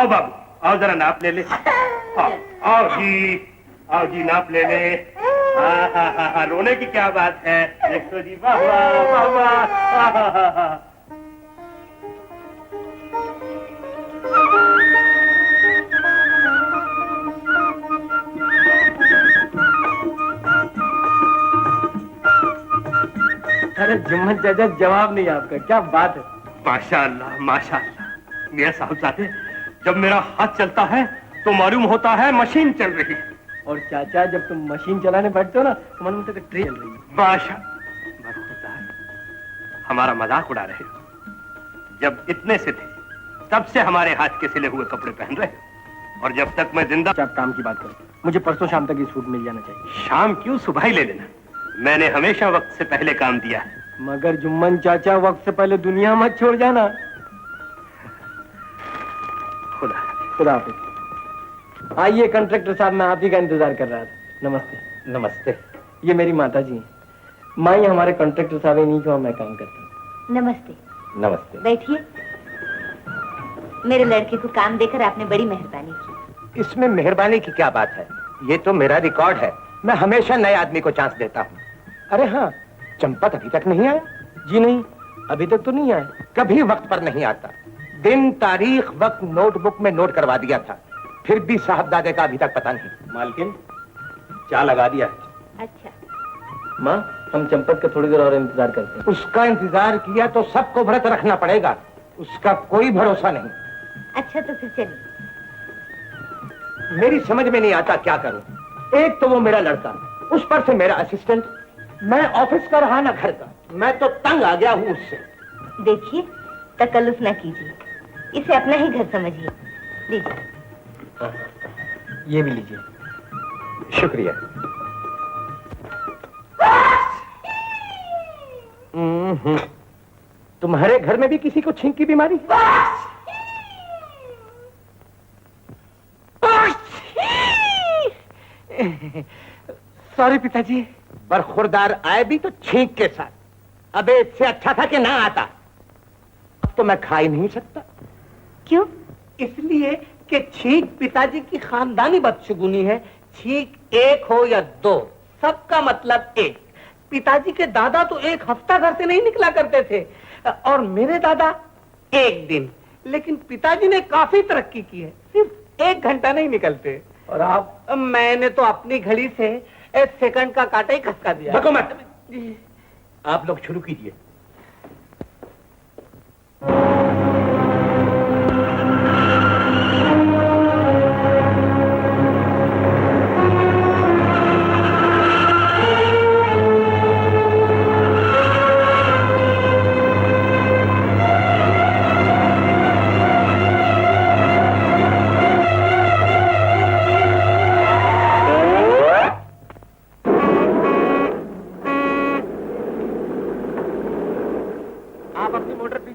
आओ बाबू, आओ जरा नाप ले ले। आओ जी नाप ले ले। हाँ, रोने की क्या बात है। देखो जी, वाह वाह वाह वाह। अरे जुम्मन चाचा, जवाब नहीं आपका, क्या बात है। माशाअल्लाह माशाअल्लाह। मियां साहबजादे, जब मेरा हाथ चलता है तो मालूम होता है मशीन चल रही है। और चाचा, जब तुम मशीन चलाने बैठते हो ना तो मन में ट्रेन चल रही है। बरखुरदार, हमारा मजाक उड़ा रहे हो। जब इतने से थे तब से हमारे हाथ के सिले हुए कपड़े पहन रहे हो, और जब तक मैं जिंदा। आप काम की बात करो, मुझे परसों शाम तक ये सूट मिल जाना चाहिए। शाम क्यों, सुबह ही ले लेना। मैंने हमेशा वक्त से पहले काम दिया है। मगर जुम्मन चाचा, वक्त से पहले दुनिया मत छोड़ जाना। खुदा हाफिज। आइए कंट्रैक्टर साहब, मैं आप ही का इंतजार कर रहा था। नमस्ते। नमस्ते। ये मेरी माता जी हैं। माँ, ये हमारे कंट्रैक्टर साहब है, इन्हीं को मैं काम करता हूँ। नमस्ते। नमस्ते। बैठिए। मेरे लड़के को काम देकर आपने बड़ी मेहरबानी की। इसमें मेहरबानी की क्या बात है, ये तो मेरा रिकॉर्ड है। मैं हमेशा नए आदमी को चांस देता हूँ। अरे हाँ, चंपत अभी तक नहीं आया? जी नहीं, अभी तक तो नहीं आया। कभी वक्त पर नहीं आता। दिन तारीख वक्त नोटबुक में नोट करवा दिया था, फिर भी साहबजादे का अभी तक पता नहीं। मालकिन, चाय लगा दिया। अच्छा माँ, हम चंपत का थोड़ी देर और इंतजार करते हैं। उसका इंतजार किया तो सबको व्रत रखना पड़ेगा, उसका कोई भरोसा नहीं। अच्छा, तो फिर चलिए। मेरी समझ में नहीं आता क्या करूं। एक तो वो मेरा लड़का, उस पर से मेरा असिस्टेंट, मैं ऑफिस का रहा ना घर का। मैं तो तंग आ गया हूं उससे। देखिए, तकल्लुफ न कीजिए, इसे अपना ही घर समझिए। लीजिए। ये भी लीजिए। शुक्रिया। तुम्हारे घर में भी किसी को छींक की बीमारी? सॉरी पिताजी। बरखुरदार आए भी तो छींक के साथ। अबे इससे अच्छा था कि ना आता। अब तो मैं खा ही नहीं सकता। क्यों? इसलिए कि छींक पिताजी की खानदानी बदशगुनी है। छींक एक हो या दो, सबका मतलब एक। पिताजी के दादा तो एक हफ्ता घर से नहीं निकला करते थे, और मेरे दादा एक दिन। लेकिन पिताजी ने काफी तरक्की की है, सिर्फ 1 घंटा नहीं निकलते। और आप? मैंने तो अपनी घड़ी से 1 सेकंड का कांटा ही खसका दिया। बको मत। आप लोग शुरू कीजिए।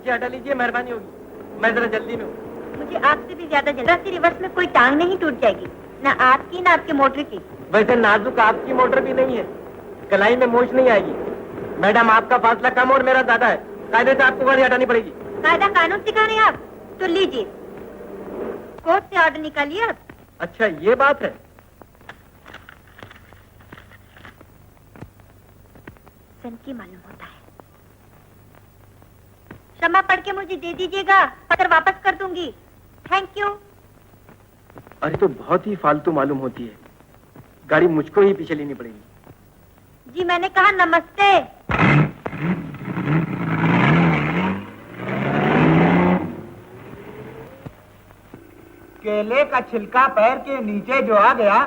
हटा लीजिए, मेहरबानी होगी। मैं जरा जल्दी में हूँ। मुझे आपसे भी ज्यादा जल्दी। रिवर्स में कोई टांग नहीं टूट जाएगी, ना आपकी ना आपके मोटर की। वैसे नाजुक आपकी मोटर भी नहीं है, कलाई में मोच नहीं आएगी। मैडम, आपका फासला कम और मेरा ज्यादा है, कायदे से आपको गाड़ी हटानी पड़ेगी। कायदा कानून सिखा रहे हैं आप? तो लीजिए, कोर्ट से ऑर्डर निकालिए आप। अच्छा, ये बात है। सनकी मालूम होता है। क्षमा पढ़ के मुझे दे दीजिएगा, पत्र वापस कर दूंगी। Thank you. अरे तो बहुत ही फालतू मालूम होती है, गाड़ी मुझको ही पीछे लेनी पड़ेगी। जी मैंने कहा नमस्ते। केले का छिलका पैर के नीचे जो आ गया,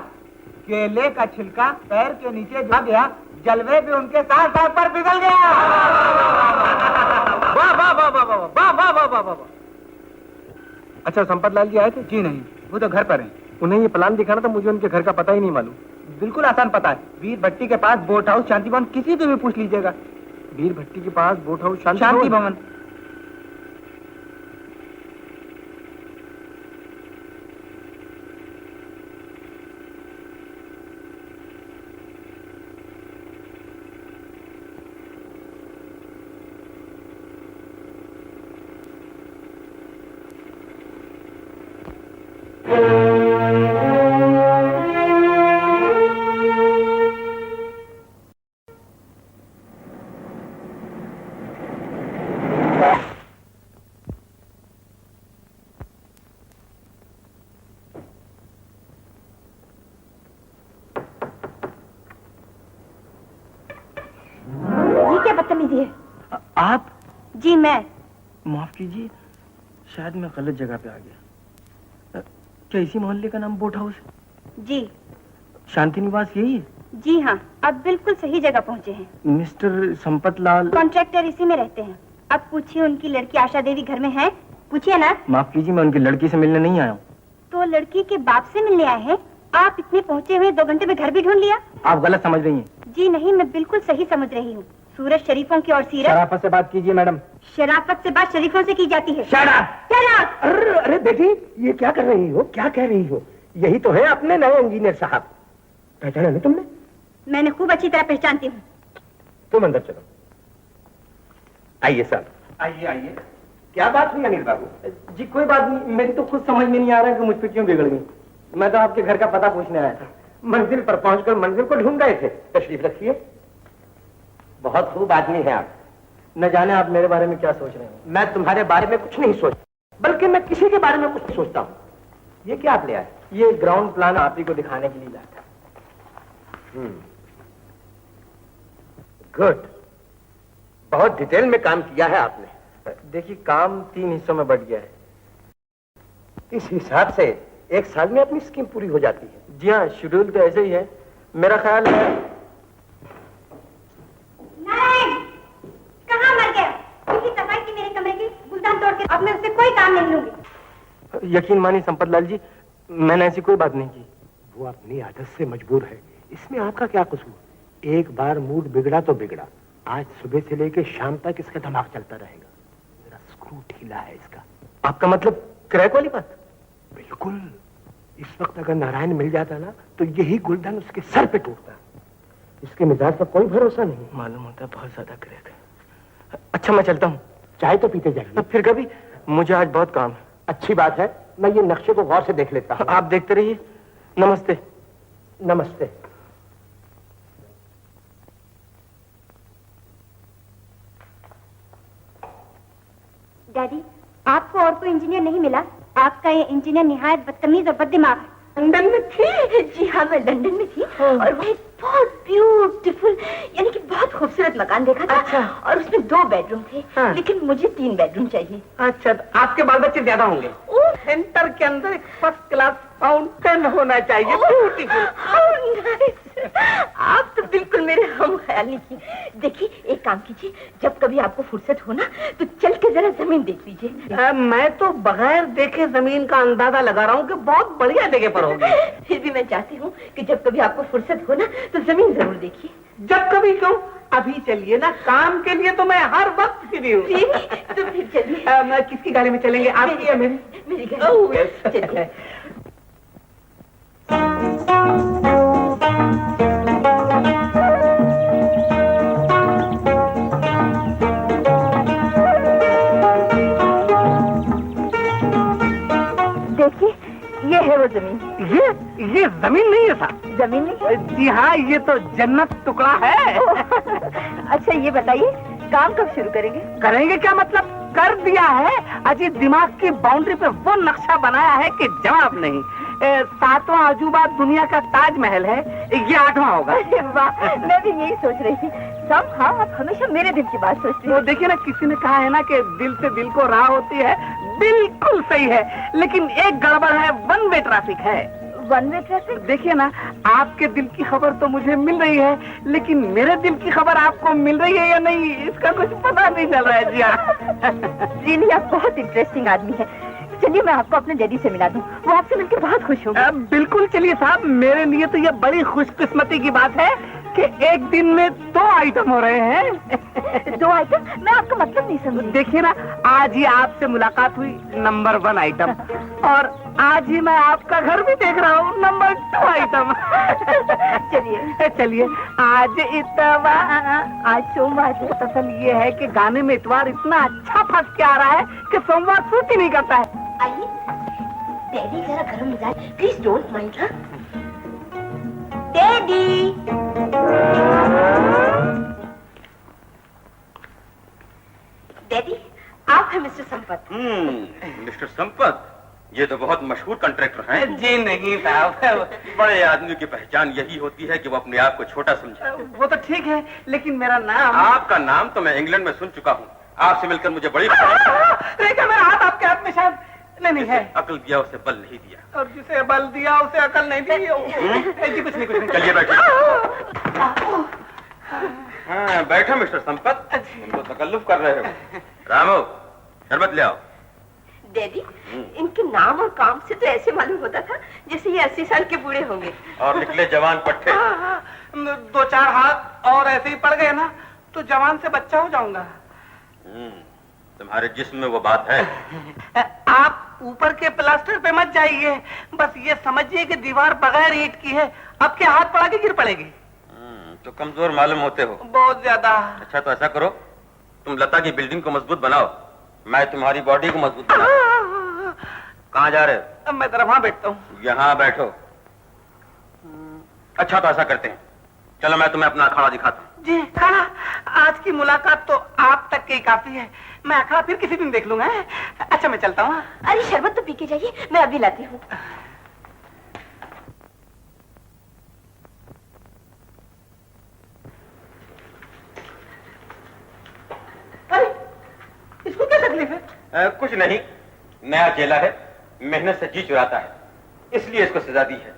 केले का छिलका पैर के नीचे जो आ गया, जलवे भी उनके साथ साथ पर पिघल गया। वाह वाह वाह वाह वाह वाह वाह वाह वाह वाह। अच्छा, संपत लाल जी आए थे? जी नहीं, वो तो घर पर हैं। उन्हें ये प्लान दिखाना था, मुझे उनके घर का पता ही नहीं मालूम। बिल्कुल आसान पता है, वीर भट्टी के पास बोट हाउस शांति भवन, किसी से भी पूछ लीजिएगा। वीर भट्टी के पास बोट हाउस शांति भवन। बदतमीजी है। आप? जी मैं। माफ कीजिए, शायद मैं गलत जगह पे आ गया। क्या इसी मोहल्ले का नाम बोट हाउस है? जी। शांति निवास यही है? जी हाँ, आप बिल्कुल सही जगह पहुँचे हैं। मिस्टर संपत लाल कॉन्ट्रैक्टर इसी में रहते हैं। अब पूछिए, उनकी लड़की आशा देवी घर में है? पूछिए ना। माफ कीजिए, मैं उनकी लड़की से मिलने नहीं आया हूँ। तो लड़की के बाप से मिलने आए हैं? आप इतने पहुँचे हुए 2 घंटे में घर भी ढूंढ लिया? आप गलत समझ रही हैं। जी नहीं, मैं बिल्कुल सही समझ रही हूँ। सूरज शरीफों की और सीरत। शराफत से बात कीजिए मैडम। शराफत से बात शरीफों से की जाती है। Shut up! अरे अरे बेटी, ये क्या कर रही हो, क्या कह रही हो? यही तो है अपने नए इंजीनियर साहब। पहचाना नहीं तुमने? मैंने खूब अच्छी तरह पहचानती हूँ। तुम अंदर चलो। आइए साहब। आइए आइए। क्या बात हुई अनिल बाबू? जी कोई बात नहीं, मेरी तो खुद समझ में नहीं आ रहा है कि मुझ पे क्यों बिगड़ गई। मैं तो आपके घर का पता पूछने आया था। मंजिल पर पहुंचकर मंजिल को ढूंढ रहे थे। तशरीफ रखिए। बहुत खूब आदमी है आप। न जाने आप मेरे बारे में क्या सोच रहे हैं। मैं तुम्हारे बारे में कुछ नहीं सोचता, बल्कि मैं किसी के बारे में कुछ नहीं सोचता हूँ। ये क्या आप ले आए? ये ग्राउंड प्लान आप ही को दिखाने के लिए लाया था। गुड। बहुत डिटेल में काम किया है आपने। देखिए, काम 3 हिस्सों में बट गया है। इस हिसाब से 1 साल में अपनी स्कीम पूरी हो जाती है। जी हाँ, शेड्यूल तो ऐसे ही है। मेरा ख्याल है। नारायण, कहाँ मर गया? किसी सफाई की मेरे कमरे की गुलदान तोड़ के। अब मैं उससे कोई काम नहीं लूंगी। यकीन मानिए संपत लाल जी, मैंने ऐसी कोई बात नहीं की। वो अपनी आदत से मजबूर है, इसमें आपका क्या कसूर? एक बार मूड बिगड़ा तो बिगड़ा। आज सुबह से लेकर शाम तक इसका दिमाग चलता रहेगा। मेरा स्क्रू ढीला है इसका। आपका मतलब क्रैक वाली बात? बिल्कुल। इस वक्त अगर नारायण मिल जाता ना, तो यही गुलदान उसके सर पे टूटता। इसके मिजाज पर कोई भरोसा नहीं। मालूम होता है बहुत ज्यादा क्रैक है। अच्छा, मैं चलता हूँ। चाय तो पीते जाइए। फिर कभी। मुझे आज बहुत काम है। अच्छी बात है, मैं ये नक्शे को गौर से देख लेता हूँ। आप देखते रहिए। नमस्ते। नमस्ते। डैडी, आपको और कोई इंजीनियर नहीं मिला? आपका ये इंजीनियर निहायत बदतमीज और बददिमाग है। लंदन में थी? जी हाँ, मैं लंदन में थी। और वह बहुत ब्यूटीफुल, यानी कि बहुत खूबसूरत मकान देखा था। अच्छा। और उसमें 2 बेडरूम थे। हाँ। लेकिन मुझे 3 बेडरूम चाहिए। अच्छा, तो आपके बाल बच्चे ज्यादा होंगे। सेंटर के अंदर एक फर्स्ट क्लास फाउंटेन होना चाहिए। ब्यूटीफुल। आप तो बिल्कुल मेरे हम ख्याल की। देखिए, एक काम कीजिए, जब कभी आपको फुर्सत हो ना, तो चल के जरा जमीन देख लीजिए। मैं तो बगैर देखे जमीन का अंदाजा लगा रहा हूँ कि बहुत बढ़िया जगह पर होगी। फिर भी मैं चाहती हूँ कि जब कभी आपको फुर्सत हो ना, तो जमीन जरूर देखिए। जब कभी क्यों, अभी चलिए ना। काम के लिए तो मैं हर वक्त फ्री हूँ। तो फिर चलिए। मैं किसकी गाड़ी में चलेंगे, आपकी या मेरी? मेरी गाड़ी। चलिए। देखिए, ये है वो जमीन। ये जमीन नहीं है साहब। जमीन नहीं है? जी हाँ, ये तो जन्नत टुकड़ा है। अच्छा, ये बताइए, काम कब शुरू करेंगे? करेंगे क्या मतलब, कर दिया है। अजी दिमाग की बाउंड्री पे वो नक्शा बनाया है कि जवाब नहीं। 7वां अजूबा दुनिया का ताजमहल है, ये 8वां होगा। अरे वाह, मैं भी यही सोच रही थी। सब हाँ, आप हमेशा मेरे दिल की बात सोचती वो हो। देखिए ना, किसी ने कहा है ना कि दिल से दिल को राह होती है। बिल्कुल सही है, लेकिन एक गड़बड़ है, 1 वे ट्रैफिक है। 1 वे ट्रैफिक? देखिए ना, आपके दिल की खबर तो मुझे मिल रही है, लेकिन मेरे दिल की खबर आपको मिल रही है या नहीं, इसका कुछ पता नहीं चल रहा है। जी हाँ। रियली आप बहुत इंटरेस्टिंग आदमी है। चलिए, मैं आपको अपने डैडी से मिला दूं, वो आपसे मिलकर बहुत खुश होंगे। बिल्कुल चलिए साहब, मेरे लिए तो ये बड़ी खुशकिस्मती की बात है कि एक दिन में 2 आइटम हो रहे हैं। 2 आइटम? मैं आपका मतलब नहीं समझी। देखिए ना, आज ही आपसे मुलाकात हुई, नंबर 1 आइटम, और आज ही मैं आपका घर भी देख रहा हूँ, नंबर 2 आइटम। चलिए, आज इतवार, आज सोमवार है। दरअसल ये है कि गाने में इतवार इतना अच्छा फंस के आ रहा है कि सोमवार सूट ही नहीं करता है। आइए, डैडी जरा गर्म मिजाज, please don't mind. Daddy, daddy, आप हैं मिस्टर संपत। मिस्टर संपत, ये तो बहुत मशहूर कॉन्ट्रैक्टर हैं। जी नहीं साहब, बड़े आदमी की पहचान यही होती है कि वो अपने आप को छोटा समझे। वो तो ठीक है, लेकिन मेरा नाम। आपका नाम तो मैं इंग्लैंड में सुन चुका हूँ। आपसे मिलकर मुझे बड़ी देखा मेरा हाथ आपके हाथ में शायद नहीं है। अकल दिया उसे बल नहीं दिया, और जिसे बल दिया उसे अकल नहीं दी। जी कुछ नहीं। चलिए बैठिए। हाँ बैठो मिस्टर संपत, तुम तो तकल्लुफ कर रहे हो। रामो शरबत ले आओ। डैडी, इनके नाम और काम से तो ऐसे मालूम होता था जैसे ये 80 साल के बूढ़े होंगे। और निकले जवान पट्टे। 2-4 हाथ और ऐसे ही पड़ गए ना तो जवान से बच्चा हो जाऊंगा। तुम्हारे जिस्म में वो बात है। आप ऊपर के प्लास्टर पे मत जाइए, बस ये समझिए कि दीवार बगैर ईंट की है, आपके हाथ पड़ा के गिर पड़ेगी। तो कमजोर मालूम होते हो। बहुत ज्यादा। अच्छा तो ऐसा करो, तुम लता की बिल्डिंग को मजबूत बनाओ, मैं तुम्हारी बॉडी को मजबूत बनाऊं। कहाँ जा रहे हो? मैं जरा वहां बैठता हूँ। यहाँ बैठो। अच्छा तो ऐसा करते हैं, चलो मैं तुम्हें अपना अखाड़ा दिखाता हूँ। जी खाना, आज की मुलाकात तो आप तक की काफी है, मैं अखाड़ा फिर किसी दिन देख लूंगा। अच्छा मैं चलता हूँ। अरे शरबत तो पी के जाइए, मैं अभी लाती हूँ। अरे इसको क्या तकलीफ है? कुछ नहीं, नया चेला है, मेहनत से जी चुराता है, इसलिए इसको सजा दी है।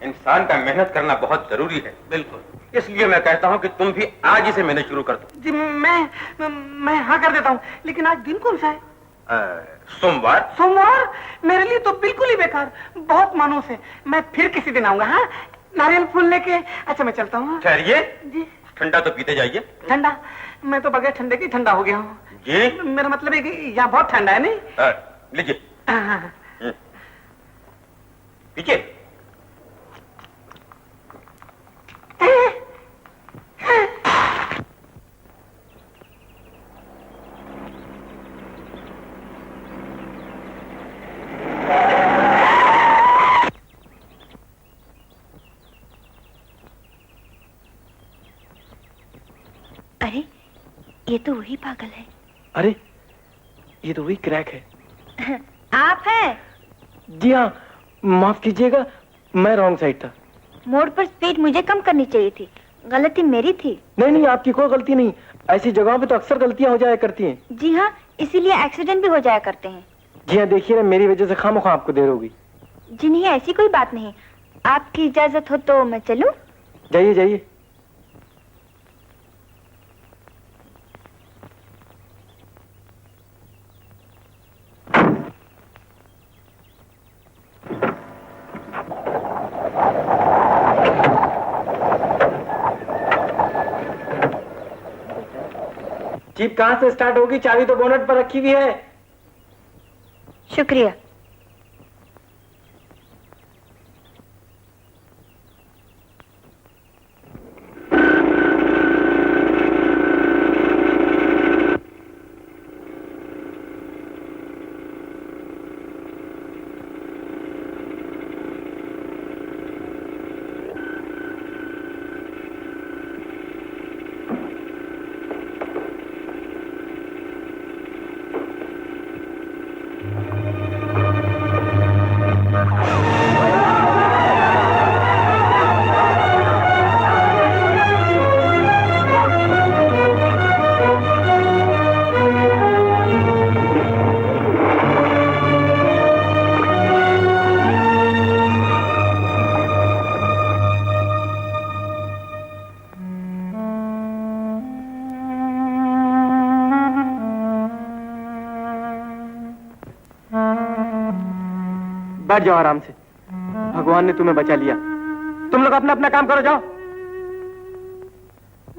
इंसान का मेहनत करना बहुत जरूरी है। बिल्कुल, इसलिए मैं कहता हूँ कि तुम भी आज ही से मेहनत शुरू कर दो। जी मैं हाँ कर देता हूँ, लेकिन आज दिन कौन सा है? सोमवार। सोमवार मेरे लिए तो बिल्कुल ही बेकार, बहुत मानूस है। मैं फिर किसी दिन आऊंगा। हाँ, नारियल फूल लेके। अच्छा मैं चलता हूँ। ठहरिए, जी। ठंडा तो पीते जाइए। ठंडा? मैं तो बगैर ठंडे की ठंडा हो गया हूँ। जी मेरा मतलब है कि यहाँ बहुत ठंडा है नहीं? लीजिए हाँ। पीछे। अरे ये तो वही पागल है। अरे ये तो वही क्रैक है। आप हैं? जी हाँ, माफ कीजिएगा, मैं रॉन्ग साइड था। मोड़ पर स्पीड मुझे कम करनी चाहिए थी, गलती मेरी थी। नहीं, आपकी कोई गलती नहीं, ऐसी जगहों पे तो अक्सर गलतियां हो जाया करती हैं। जी हाँ, इसीलिए एक्सीडेंट भी हो जाया करते हैं। जी हाँ, देखिए ना, मेरी वजह से खामोखा आपको देर होगी। जी नहीं, ऐसी कोई बात नहीं। आपकी इजाजत हो तो मैं चलूं? जाइए जाइए। जीप कहाँ से स्टार्ट होगी? चाबी तो बोनट पर रखी हुई है। शुक्रिया। बैठ जाओ आराम से, भगवान ने तुम्हें बचा लिया। तुम लोग अपना अपना काम करो, जाओ।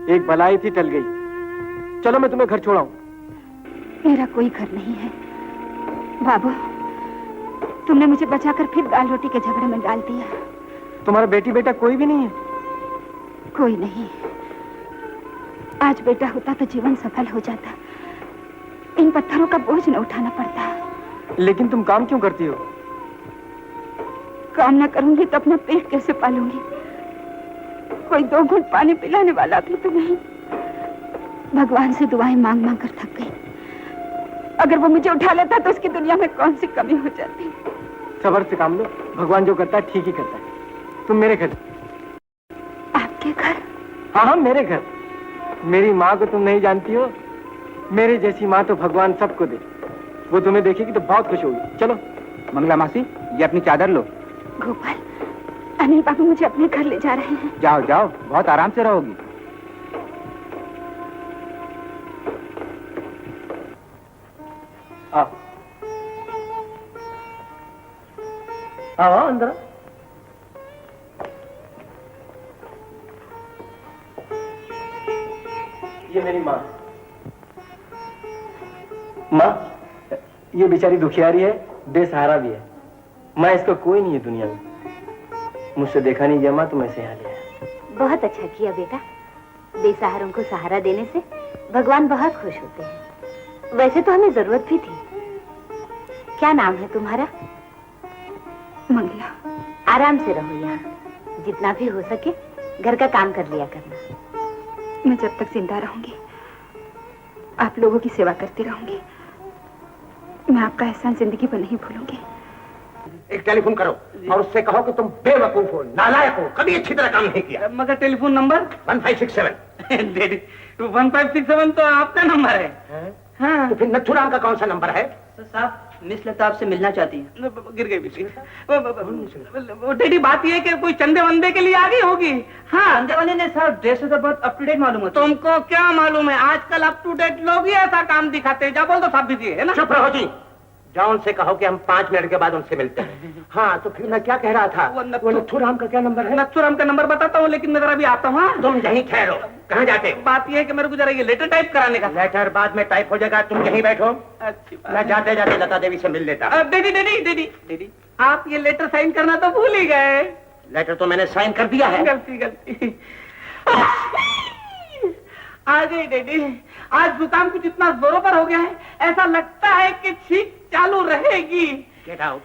एक भलाई थी, टल गई। चलो मैं तुम्हें घर छोड़ाऊं। मेरा कोई घर नहीं है बाबू, तुमने मुझे बचाकर फिर दाल रोटी के झगड़े में डाल दिया। तुम्हारा बेटी बेटा कोई भी नहीं है? कोई नहीं। आज बेटा होता तो जीवन सफल हो जाता, इन पत्थरों का बोझ न उठाना पड़ता। लेकिन तुम काम क्यों करती हो? काम न करूंगी तो अपना पेट कैसे पालूंगी? कोई 2 घूंट पानी पिलाने वाला भी तो नहीं। भगवान से दुआएं मांग मांग कर थक गई। अगर वो मुझे उठा लेता तो उसकी दुनिया में कौन सी कमी हो जाती। सबर से काम लो, भगवान जो करता है ठीक ही करता है। तुम मेरे घर। आपके घर? हाँ हाँ, मेरे घर। मेरी माँ को तुम नहीं जानती हो, मेरी जैसी माँ तो भगवान सबको दे। वो तुम्हें देखेगी तो बहुत खुश होगी। चलो मंगला मासी, ये अपनी चादर लो। गोपाल, अनिल बाबू मुझे अपने घर ले जा रहे हैं। जाओ जाओ, बहुत आराम से रहोगी। आओ आओ अंदर। ये मेरी माँ। माँ, ये बेचारी दुखियारी है, बेसहारा भी है। माँ, इसका कोई नहीं है दुनिया में। मुझसे देखा नहीं गया माँ, तो मैं इसे यहाँ ले आया। बहुत अच्छा किया बेटा। बेसहारों को सहारा देने से भगवान बहुत खुश होते हैं। वैसे तो हमें जरूरत भी थी। क्या नाम है तुम्हारा? मंगला। आराम से रहो यहाँ। जितना भी हो सके घर का काम कर लिया करना। मैं जब तक जिंदा रहूंगी आप लोगों की सेवा करती रहूंगी। मैं आपका एहसान जिंदगी भर नहीं भूलूंगी। एक टेलीफोन करो और उससे कहो कि तुम बेवकूफ हो, नालायक हो, कभी अच्छी तरह काम नहीं किया। मगर टेलीफोन नंबर 1567। डैडी 1567 तो आपका नंबर है। हाँ। तो फिर नथुराम का कौन सा नंबर है? साहब, मिस लता आपसे मिलना चाहती है। गिर गई बिजली। डैडी, बात ये है कि कोई चंदे वंदे के लिए आ गई होगी। हाँ, चंदे वंदे ने साहब ड्रेस तो बहुत अप टू डेट मालूम है। तुमको क्या मालूम है, आजकल अप टू डेट लोग ही ऐसा काम दिखाते हैं। जा बोल दो साहब बिजी है ना। चुप रहो जी। जाओ उनसे कहो कि हम 5 मिनट के बाद उनसे मिलते हैं। हाँ, तो फिर मैं क्या कह रहा था? वो नथुराम का क्या नंबर है? नथुराम का नंबर बताता हूँ, लेकिन मैं जरा भी आता हूँ। हाँ? तुम यहीं ठहरो। कहाँ जाते? बात ये है कि मेरे को जरा ये लेटर टाइप कराने का। लेटर बाद में टाइप हो जाएगा, तुम यहीं बैठो। अच्छी बात। मैं जाते जाते लता देवी से मिल लेता। डैडी, आप ये लेटर साइन करना तो भूल ही गए। लेटर तो मैंने साइन कर दिया है। गलती। आ गई डैडी। आज जुकाम कुछ इतना जोरों पर हो गया है, ऐसा लगता है कि छींक चालू रहेगी। Get out.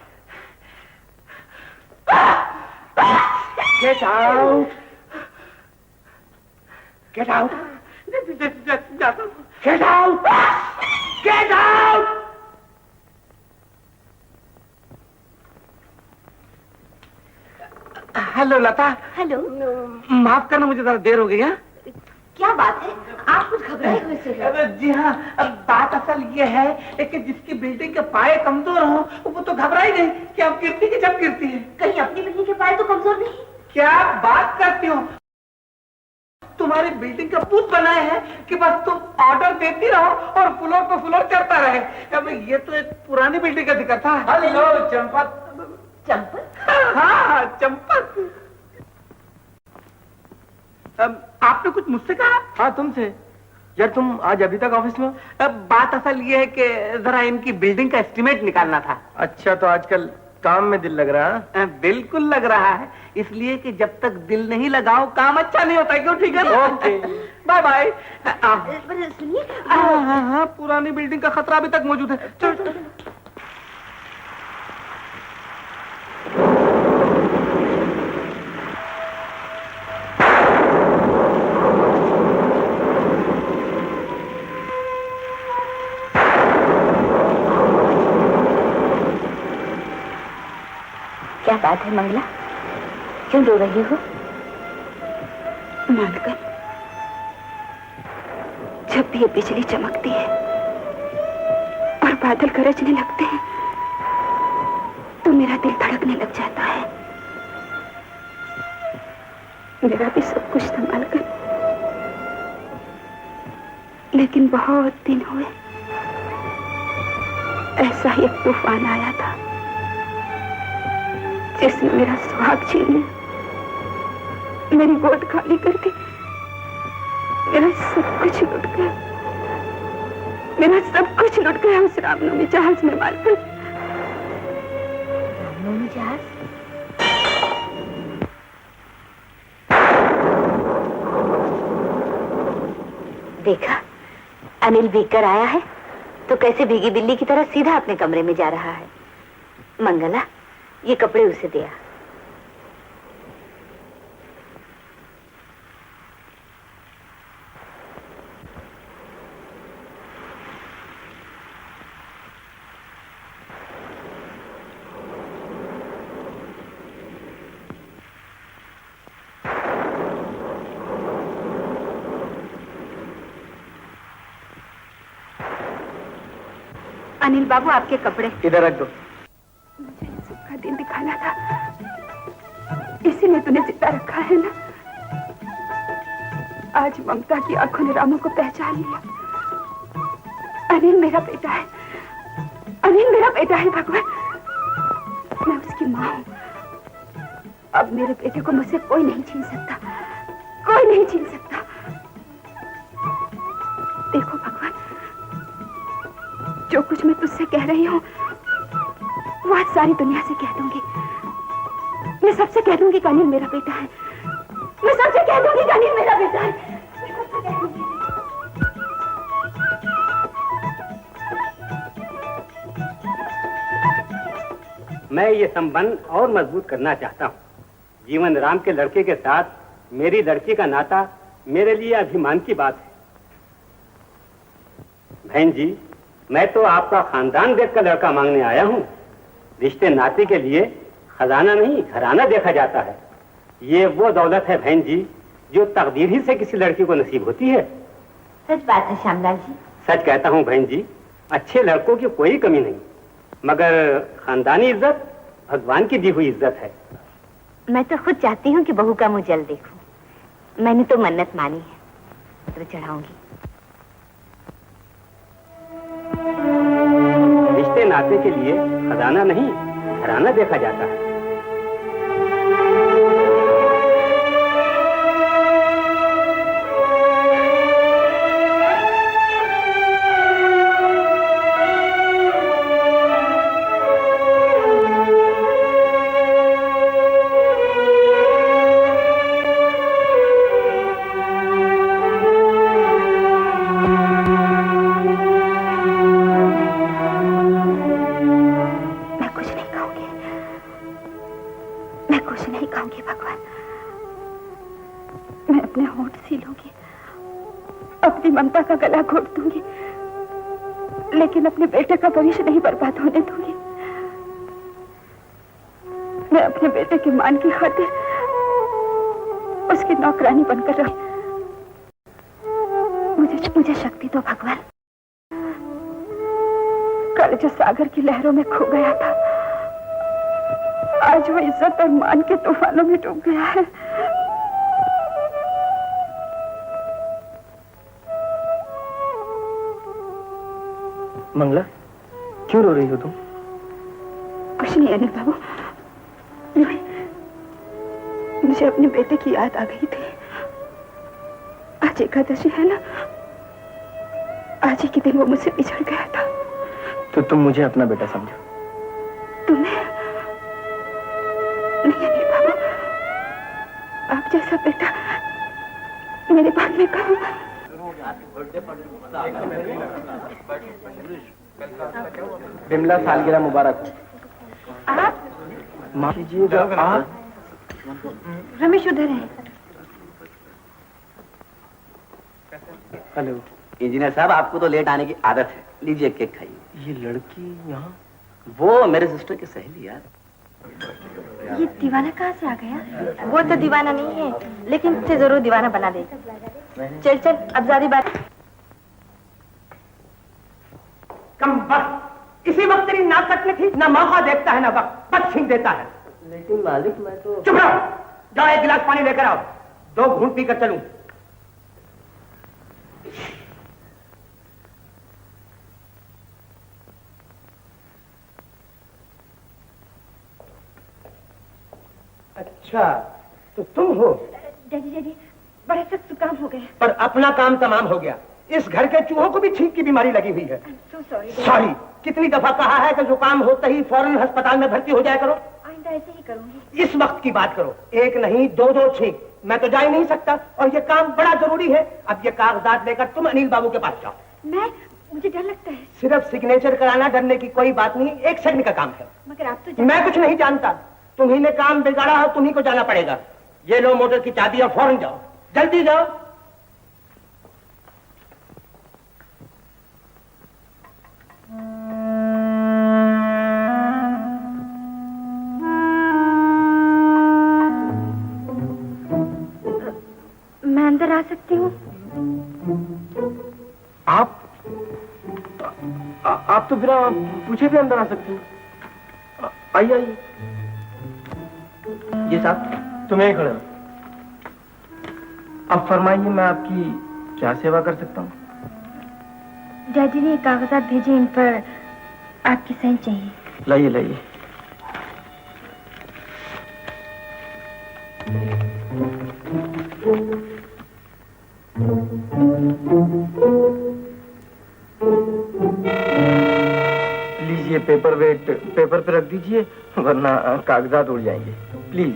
Get out. Get out. जाता हूँ। Get out. Get out. Hello Lata. Hello. माफ करना, मुझे जरा देर हो गई है। क्या बात है, आप कुछ घबराए हुए से हो? जी हाँ, अब बात असल ये है कि जिसकी बिल्डिंग के पाए कमजोर हो वो तो घबराई गई कि अब गिरती की जब गिरती है। कहीं अपनी बिल्डिंग के पाए तो कमजोर नहीं? क्या बात करती हो, तुम्हारी बिल्डिंग का पूत बनाए हैं कि बस तुम ऑर्डर देती रहो और फ्लोर पे फ्लोर चढ़ता रहे। अब ये तो एक पुरानी बिल्डिंग का जिक्र था। हेलो चंपक। चंपक? हाँ, चंपक। आपने कुछ मुझसे कहा? हाँ, तुमसे। यार, तुम आज अभी तक ऑफिस में हो? अब बात असल ये है कि जरा इनकी बिल्डिंग का एस्टिमेट निकालना था। अच्छा, तो आजकल काम में दिल लग रहा है? बिल्कुल लग रहा है, इसलिए कि जब तक दिल नहीं लगाओ काम अच्छा नहीं होता। क्यों? ठीक है ना? ओके। Bye bye. सुनिए। हाँ, पुरानी बिल्डिंग का खतरा अभी तक मौजूद है। चलो। क्या बात है मंगला, क्यों रो रही हो? मालकन, जब भी ये बिजली चमकती है और बादल गरजने लगते हैं तो मेरा दिल धड़कने लग जाता है। मेरा भी सब कुछ था मालकन, लेकिन बहुत दिन हुए ऐसा ही एक तूफान आया था जिसने मेरा सुहाग छीन लिया, मेरी गोद खाली कर दी, मेरा सब कुछ लुट गया, मेरा सब कुछ लुट गया उस रामनवमी जहाज में मालकन। रामनवमी जहाज? देखा, अनिल भीग कर आया है तो कैसे भीगी बिल्ली की तरह सीधा अपने कमरे में जा रहा है। मंगला, ये कपड़े उसे दिया। अनिल बाबू आपके कपड़े। इधर रख दो। मुझे इस सुख का दिन दिखाना था, इसीलिए तूने जिंदा रखा है ना। आज ममता की आंखों ने रामू को पहचान लिया। अनिल मेरा बेटा है, अनिल मेरा बेटा है भगवान। मैं उसकी माँ हूँ। अब मेरे बेटे को मुझसे कोई नहीं छीन सकता, कोई नहीं छीन सकता। देखो भगवान, जो कुछ मैं तुझसे कह रही हूँ वो आज सारी दुनिया से कह दूंगी। मैं सबसे कह दूंगी कि अनिल मेरा बेटा है। मैं सबसे कह दूंगी कि अनिल मेरा बेटा है। मैं सबसे कह दूंगी। मैं ये संबंध और मजबूत करना चाहता हूँ। जीवन राम के लड़के के साथ मेरी लड़की का नाता मेरे लिए अभिमान की बात है। बहन जी, मैं तो आपका खानदान देखकर लड़का मांगने आया हूँ। रिश्ते नाते के लिए खजाना नहीं, घराना देखा जाता है। ये वो दौलत है बहन जी जो तकदीर ही से किसी लड़की को नसीब होती है। सच बात है श्यामलाल जी। सच कहता हूँ बहन जी, अच्छे लड़कों की कोई कमी नहीं, मगर खानदानी इज्जत भगवान की दी हुई इज्जत है। मैं तो खुद चाहती हूँ कि बहू का मुंह जल्द देखूं। मैंने तो मन्नत मानी है, तो चढ़ाऊंगी। रिश्ते नाते के लिए खजाना नहीं, घराना देखा जाता है। ममता का गला घोट दूंगी, लेकिन अपने बेटे का भविष्य नहीं बर्बाद होने दूंगी। मैं अपने बेटे के मान की खातिर उसकी नौकरानी बनकर रहूं। मुझे शक्ति दो भगवान। कल जो सागर की लहरों में खो गया था, आज वो इज्जत और मान के तूफानों में डूब गया है। मंगला, क्यों रो रही हो तुम? कुछ नहीं अनिल बाबू, मुझे अपने बेटे की याद आ गई थी। आज एकादशी है ना, आज ही के दिन वो मुझसे बिछड़ गया था। तो तुम मुझे अपना बेटा समझो? तुम्हें नहीं अनिल बाबू, आप जैसा बेटा मेरे बाद में कहाँ। बिमला सालगिरह मुबारक हो। आप माफ कीजिएगा, आप? रमेश उधर है। हेलो इंजीनियर साहब, आपको तो लेट आने की आदत है। लीजिए केक खाइए। ये लड़की यहाँ? वो मेरे सिस्टर की सहेली यार। ये दीवाना कहाँ से आ गया? वो तो दीवाना नहीं है, लेकिन इसे जरूर दीवाना बना देगा। चल चल, अब ज्यादा बात। कम वक्त, इसी वक्त तेरी नाक कटनी थी। ना मौका देखता है ना वक्त छीन देता है। लेकिन मालिक, मैं तो... चुप रहो, जाओ एक गिलास पानी लेकर आओ, 2 घूंट पीकर चलूं। अच्छा, तो तुम हो? डैडी, बड़ा सख्त जुकाम हो गया। पर अपना काम तमाम हो गया। इस घर के चूहों को भी छींक की बीमारी लगी हुई है। so sorry, सॉरी, कितनी दफा कहा है कि जुकाम होते ही फौरन अस्पताल में भर्ती हो जाया करो। आइंदा ऐसे ही करूंगी। इस वक्त की बात करो, एक नहीं 2 छींक। मैं तो जा ही नहीं सकता, और ये काम बड़ा जरूरी है। अब ये कागजात लेकर तुम अनिल बाबू के पास जाओ। मुझे डर लगता है। सिर्फ सिग्नेचर कराना, डरने की कोई बात नहीं, 1 सेकंड का काम है। मगर आप तो मैं कुछ नहीं जानता, तुम्ही ने काम बिगाड़ा है, तुम्ही को जाना पड़ेगा। ये लो मोटर की चाबी और फौरन जाओ, जल्दी जाओ। मैं अंदर आ सकती हूँ? आप? आप तो बिना पूछे भी अंदर आ सकते हैं। आइए आइए। जी साहब। तुम यहीं खड़े हो। अब फरमाइए, मैं आपकी क्या सेवा कर सकता हूँ? डैडी ने कागजात भेजे, इन पर आपकी साइन चाहिए। लाइए लाइए। प्लीज ये पेपर वेट पेपर पे रख दीजिए, वरना कागजात उड़ जाएंगे। Please.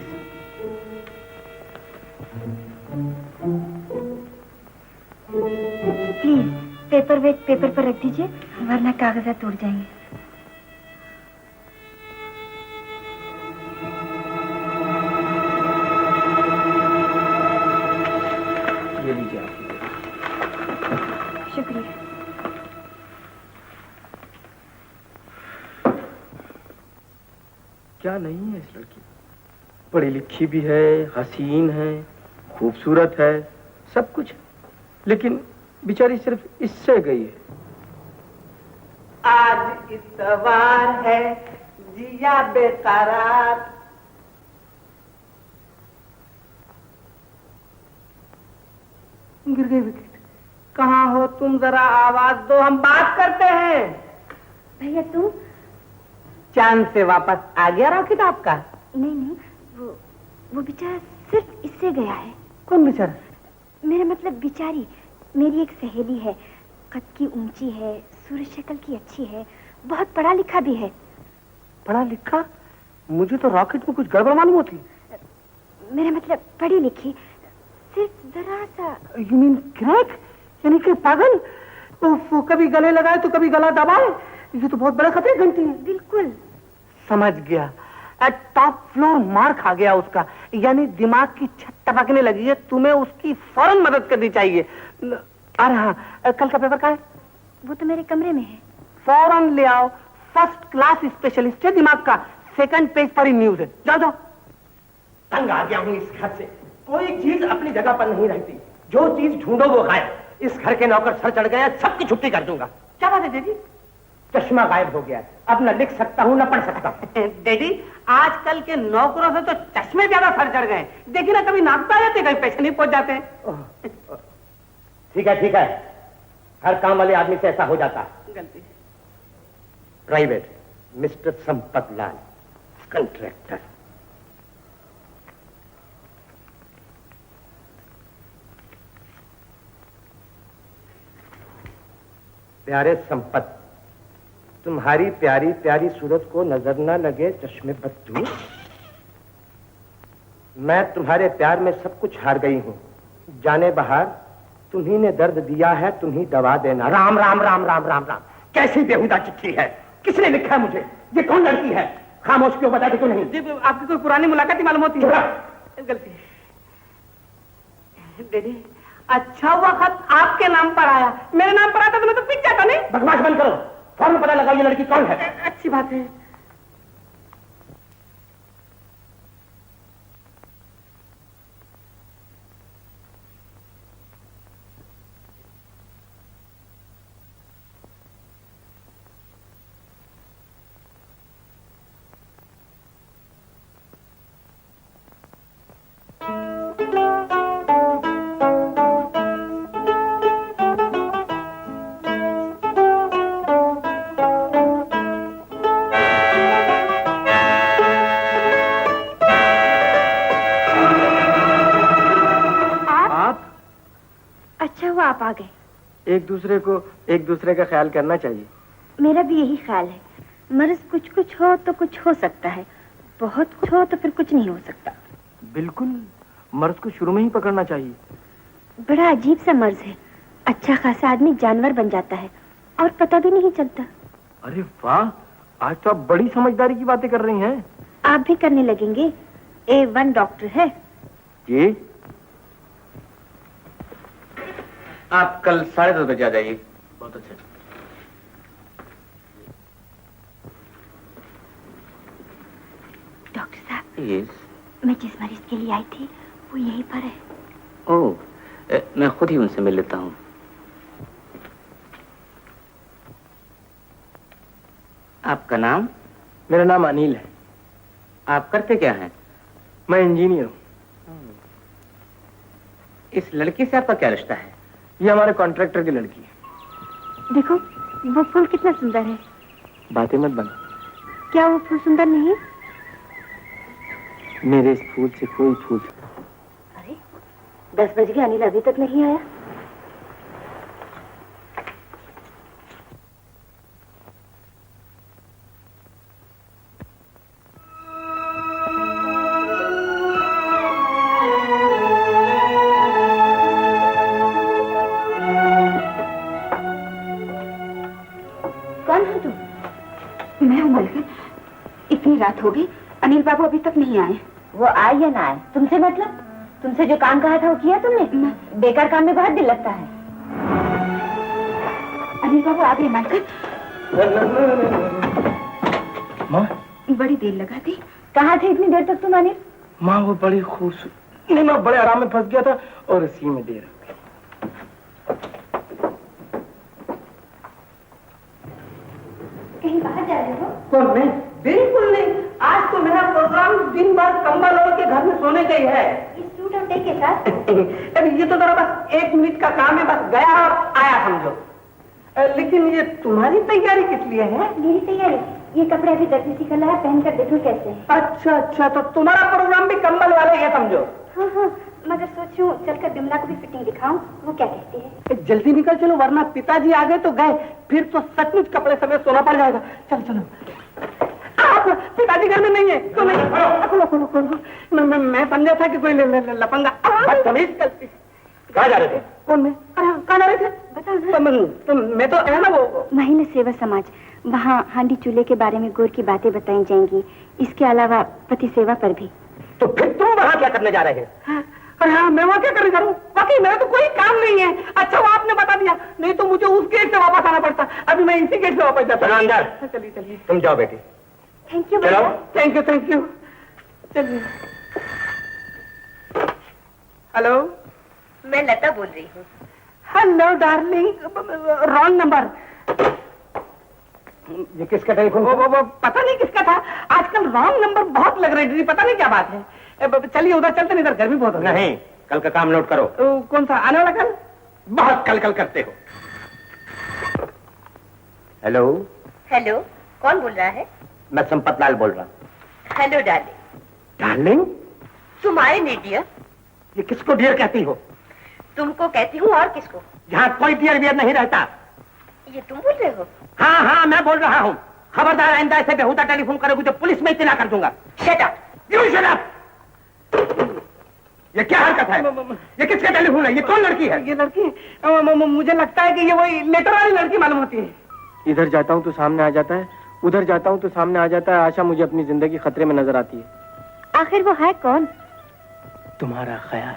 Please paperweight paper पर रख दीजिए, वरना कागजात उड़ जाएंगे। ये लीजिए आपकी। शुक्रिया। क्या नहीं है इस लड़की? पढ़ी लिखी भी है, हसीन है, खूबसूरत है, सब कुछ, लेकिन बेचारी सिर्फ इससे गई है। आज इतवार है, जिया बेकरार। गिर गई विकेट। कहाँ हो तुम? जरा आवाज दो, हम बात करते हैं। भैया तू? चांद से वापस आ गया रॉकेट आपका? नहीं नहीं, वो बेचारा सिर्फ इससे गया है। कौन बेचारा? मेरा मतलब बेचारी, मेरी एक सहेली है, कद की ऊंची है, सूरत शक्ल की अच्छी है, बहुत पढ़ा लिखा भी है। पढ़ा लिखा? मुझे तो रॉकेट में कुछ गड़बड़ मालूम होती। मेरा मतलब पढ़ी लिखी, सिर्फ जरा सा। You mean crack? यानी कि पागल? वो कभी गले लगाए तो कभी गला दबाए। ये तो बहुत बड़ा खतरे घंटी है। बिल्कुल समझ गया। टॉप फ्लोर मार खा गया उसका, यानी दिमाग की छत टपकने लगी है। तुम्हें उसकी फौरन मदद करनी चाहिए। अरे हाँ, कल का पेपर कहाँ है? वो तो मेरे कमरे में है। फौरन ले आओ। फर्स्ट क्लास स्पेशलिस्ट है दिमाग का। सेकंड पेज पर ही न्यूज है। जाओ जाओ। तंग आ गया हूँ इस घर से। कोई चीज अपनी जगह पर नहीं रहती। जो चीज ढूंढो वो गायब। इस घर के नौकर सर चढ़ गए, सबकी छुट्टी कर दूंगा। क्या बात है डैडी? चश्मा गायब हो गया। अब न लिख सकता हूँ न पढ़ सकता हूँ। डैडी, आजकल के नौकरों से तो चश्मे ज्यादा सर चढ़ गए। देखिए ना, कभी नापता आ जाते, कभी पैसे नहीं पहुंच जाते। ठीक है ठीक है, हर काम वाले आदमी से ऐसा हो जाता है। गलती। प्राइवेट मिस्टर संपत लाल, कंट्रैक्टर। प्यारे संपत, तुम्हारी प्यारी प्यारी सूरत को नजर न लगे चश्मे बद्दू। मैं तुम्हारे प्यार में सब कुछ हार गई हूँ। जाने बहार, तुम्ही ने दर्द दिया है, तुम्ही दवा देना। राम राम राम राम राम राम। कैसी बेहुदा चिट्ठी है? किसने लिखा है मुझे? ये कौन लड़की है? खामोश क्यों, बताते क्यों नहीं? जी, आपकी कोई पुरानी मुलाकात ही मालूम होती है। गलती। डैडी, अच्छा हुआ खत आपके नाम पर आया। मेरे नाम पर आता तो मैं तो पिट जाता। नहीं, बकवास बंद करो। फौरन पता लगाओ ये लड़की कौन है। अच्छी बात है। आप आ गए। एक दूसरे का ख्याल करना चाहिए। मेरा भी यही ख्याल है। मर्ज कुछ हो तो कुछ हो सकता है, बहुत कुछ हो तो फिर कुछ नहीं हो सकता। बिल्कुल, मर्ज को शुरू में ही पकड़ना चाहिए। बड़ा अजीब सा मर्ज है। अच्छा खासा आदमी जानवर बन जाता है और पता भी नहीं चलता। अरे वाह, आज तो आप बड़ी समझदारी की बातें कर रही हैं। आप भी करने लगेंगे। A1 डॉक्टर है। जी, आप कल 10:30 बजे आ जाइए। बहुत अच्छा। डॉक्टर साहब, यस। मैं जिस मरीज के लिए आई थी वो यहीं पर है। ओह, मैं खुद ही उनसे मिल लेता हूँ। आपका नाम? मेरा नाम अनिल है। आप करते क्या हैं? मैं इंजीनियर हूँ। इस लड़की से आपका क्या रिश्ता है? ये हमारे कॉन्ट्रैक्टर की लड़की है। देखो वो फूल कितना सुंदर है। बातें मत बनो। क्या वो फूल सुंदर नहीं? मेरे इस फूल से कोई फूल। अरे 10 बज गए, अनिल अभी तक नहीं आया। कौन हो तुम? मैं हूँ मलका। इतनी रात हो गई, अनिल बाबू अभी तक नहीं आए। वो आए या ना आए तुमसे मतलब? तुमसे जो काम कहा था वो किया तुमने? बेकार काम में बहुत दिल लगता है। अनिल बाबू आ गए मलका। माँ बड़ी देर लगा थी। कहाँ थे इतनी देर तक तुम अनिल? माँ वो बड़ी खूबसूरत। नहीं, मैं बड़े आराम में फंस गया था और इसी में देर हो गई। कहीं बाहर जा रहे हो? कौन? नहीं, बिल्कुल नहीं। आज तो मेरा प्रोग्राम दिन भर कंबल ओढ़ के घर में सोने का ही है। इस सूट और टाई के साथ? अरे ये तो जरा बस 1 मिनट का काम है, बस गया और आया समझो। लेकिन ये तुम्हारी तैयारी किस लिए है? मेरी तैयारी? ये कपड़े अभी दर्जी सिखला है, पहनकर देखो कैसे है। अच्छा अच्छा, तो तुम्हारा प्रोग्राम भी कंबल वाला ही है समझो। हाँ हाँ, मगर सोचूं चलकर बिमला को भी फिटिंग दिखाऊं, वो क्या कहती है? जल्दी निकल चलो, वरना पिताजी आ गए तो गए, फिर तो सचमुच कपड़े समेत सोना पड़ जाएगा। चलो चलो। पिताजी घर में नहीं है। तो नहीं, खोलो खोलो खोलो। मैं समझा था कि कोई लफंगा। बदतमीज गलती। कहाँ जा रहे थे? कौन? मैं? अरे कहाँ जा रहे थे? बताओ ना। तो मैं तो है ना वो महिला सेवा समाज, वहाँ हांडी चूल्हे के बारे में गौर की बातें बताई जाएंगी। इसके अलावा पति सेवा पर भी। तो फिर तुम वहाँ क्या करने जा रहे हैं? अरे हाँ, मैं वहाँ क्या करने जा रहा हूँ? वाकई मेरा तो कोई काम नहीं है। अच्छा वो आपने बता दिया, नहीं तो मुझे उस गेट से वापस आना पड़ता। अभी मैं इसी गेट से वापस जाता चलो हूँ। अंदर। चलिए चलिए। तुम जाओ बेटी। Thank you. चलो। Thank you thank you. चलिए। हेलो, मैं लता बोल रही हूँ। Hello darling, wrong number. ये किसका टेलीफोन? वो पता नहीं किसका था। आजकल रॉन्ग नंबर बहुत लग रहे हैं, पता नहीं क्या बात है। चलिए उधर चलते नहीं, इधर गर्मी बहुत हो रही है। नहीं, कल का काम नोट करो। कौन सा आने वाला कल? बहुत कल कल करते हो। हेलो, हेलो, कौन बोल रहा है? मैं संपत लाल बोल रहा हूँ। Hello darling. डार्लिंग? तुम आए नहीं डियर? ये किसको डियर कहती हो? तुमको कहती हूँ, और किसको? यहाँ कोई डियर वियर नहीं रहता। ये तुम बोल रहे हो? हाँ हाँ, मैं बोल रहा हूँ। खबरदार आइंदा ऐसे बेहुदा टेलीफोन करोगी तो पुलिस में इत्तला कर दूंगा। Shut up. You shut up. ये क्या हरकत है? ये किसका टेलीफोन है? ये कौन लड़की है? ये लड़की मुझे लगता है कि ये वही लेटर वाली लड़की मालूम होती है। इधर जाता हूँ तो सामने आ जाता है, उधर जाता हूँ तो सामने आ जाता है। आशा, मुझे अपनी जिंदगी खतरे में नजर आती है। आखिर वो है कौन? तुम्हारा ख्याल।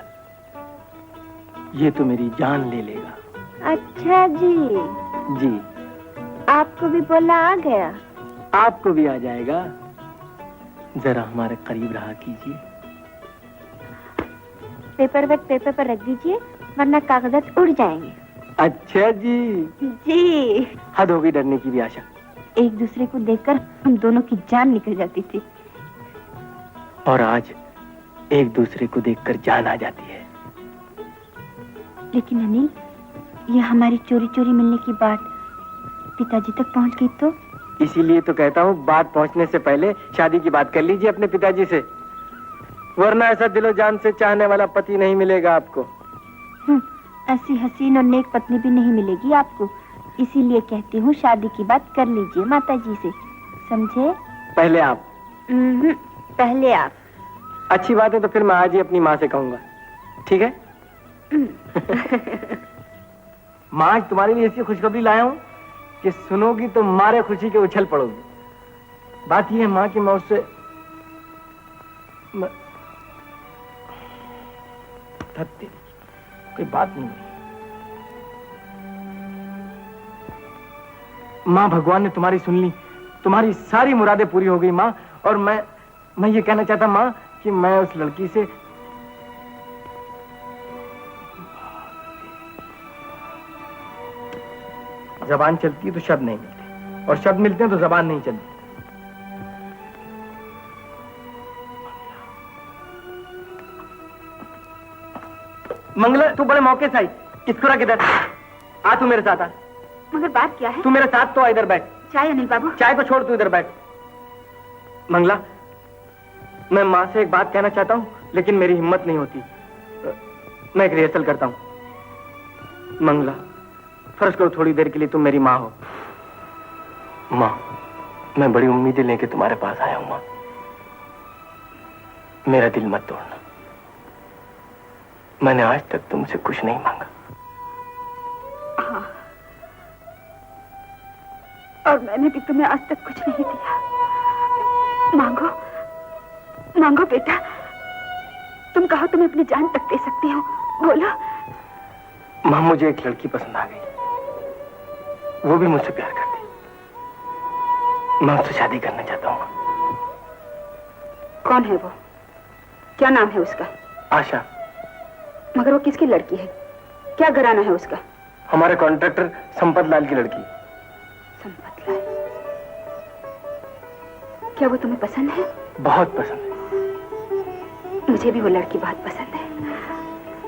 ये तो मेरी जान ले लेगा। अच्छा जी, जी, आपको भी बोला आ गया। आपको भी आ जाएगा। जरा हमारे करीब रहा कीजिए। पेपर वर्क पेपर पर रख दीजिए, वरना कागजात उड़ जाएंगे। अच्छा जी। जी। हद होगी डरने की भी आशा। एक दूसरे को देखकर हम दोनों की जान निकल जाती थी, और आज एक दूसरे को देखकर जान आ जाती है। लेकिन अनिल, ये हमारी चोरी चोरी मिलने की बात पिताजी तक पहुंच गई तो? इसीलिए तो कहता हूँ, बात पहुँचने से पहले शादी की बात कर लीजिए अपने पिताजी से, वरना ऐसा दिलो जान से चाहने वाला पति नहीं मिलेगा आपको। ऐसी हसीन और नेक पत्नी भी नहीं मिलेगी आपको। इसीलिए कहती हूँ, शादी की बात कर लीजिए माताजी से, समझे? पहले आप। पहले आप। अच्छी बात है, तो फिर मैं आज ही अपनी माँ से कहूंगा, ठीक है? माँ, आज तुम्हारे लिए ऐसी खुशखबरी लाया हूँ कि सुनोगी तो मारे खुशी के उछल पड़ोगी। बात यह है माँ कि मैं उससे कोई बात नहीं। माँ, भगवान ने तुम्हारी सुन ली, तुम्हारी सारी मुरादें पूरी हो गई माँ। और मैं ये कहना चाहता माँ कि मैं उस लड़की से जबान चलती है तो शब्द नहीं मिलते। और शब्द मिलते हैं तो जबान नहीं चलती। मंगला, तू बड़े मौके से आई। किसकुरा किधर? आ तू मेरे साथ आ। मगर बात क्या है? तू मेरे साथ तो आ, इधर बैठ। चाय अनिल बाबू? चाय को छोड़, तू इधर बैठ। मंगला, मैं माँ से एक बात कहना चाहता हूँ, लेकिन मेरी हिम्मत नहीं होती। मैं एक रिहर्सल करता हूँ। मंगला, फर्ज करो थोड़ी देर के लिए तुम मेरी माँ हो। माँ, मैं बड़ी उम्मीदें लेके तुम्हारे पास आया हूँ। माँ, मेरा दिल मत तोड़ना। मैंने आज तक तुमसे कुछ नहीं मांगा। हाँ, और मैंने भी तुम्हें आज तक कुछ नहीं दिया। मांगो, मांगो बेटा। तुम कहो तुम्हें अपनी जान तक दे सकती हो, बोलो। माँ, मुझे एक लड़की पसंद आ गई, वो भी मुझसे प्यार करती। मैं उससे शादी करना चाहता हूँ। कौन है वो? क्या नाम है उसका? आशा। मगर वो किसकी लड़की है? क्या घराना है उसका? हमारे कॉन्ट्रैक्टर संपत लाल की लड़की। संपत लाल? क्या वो तुम्हें पसंद है? बहुत पसंद है। मुझे भी वो लड़की बहुत पसंद है।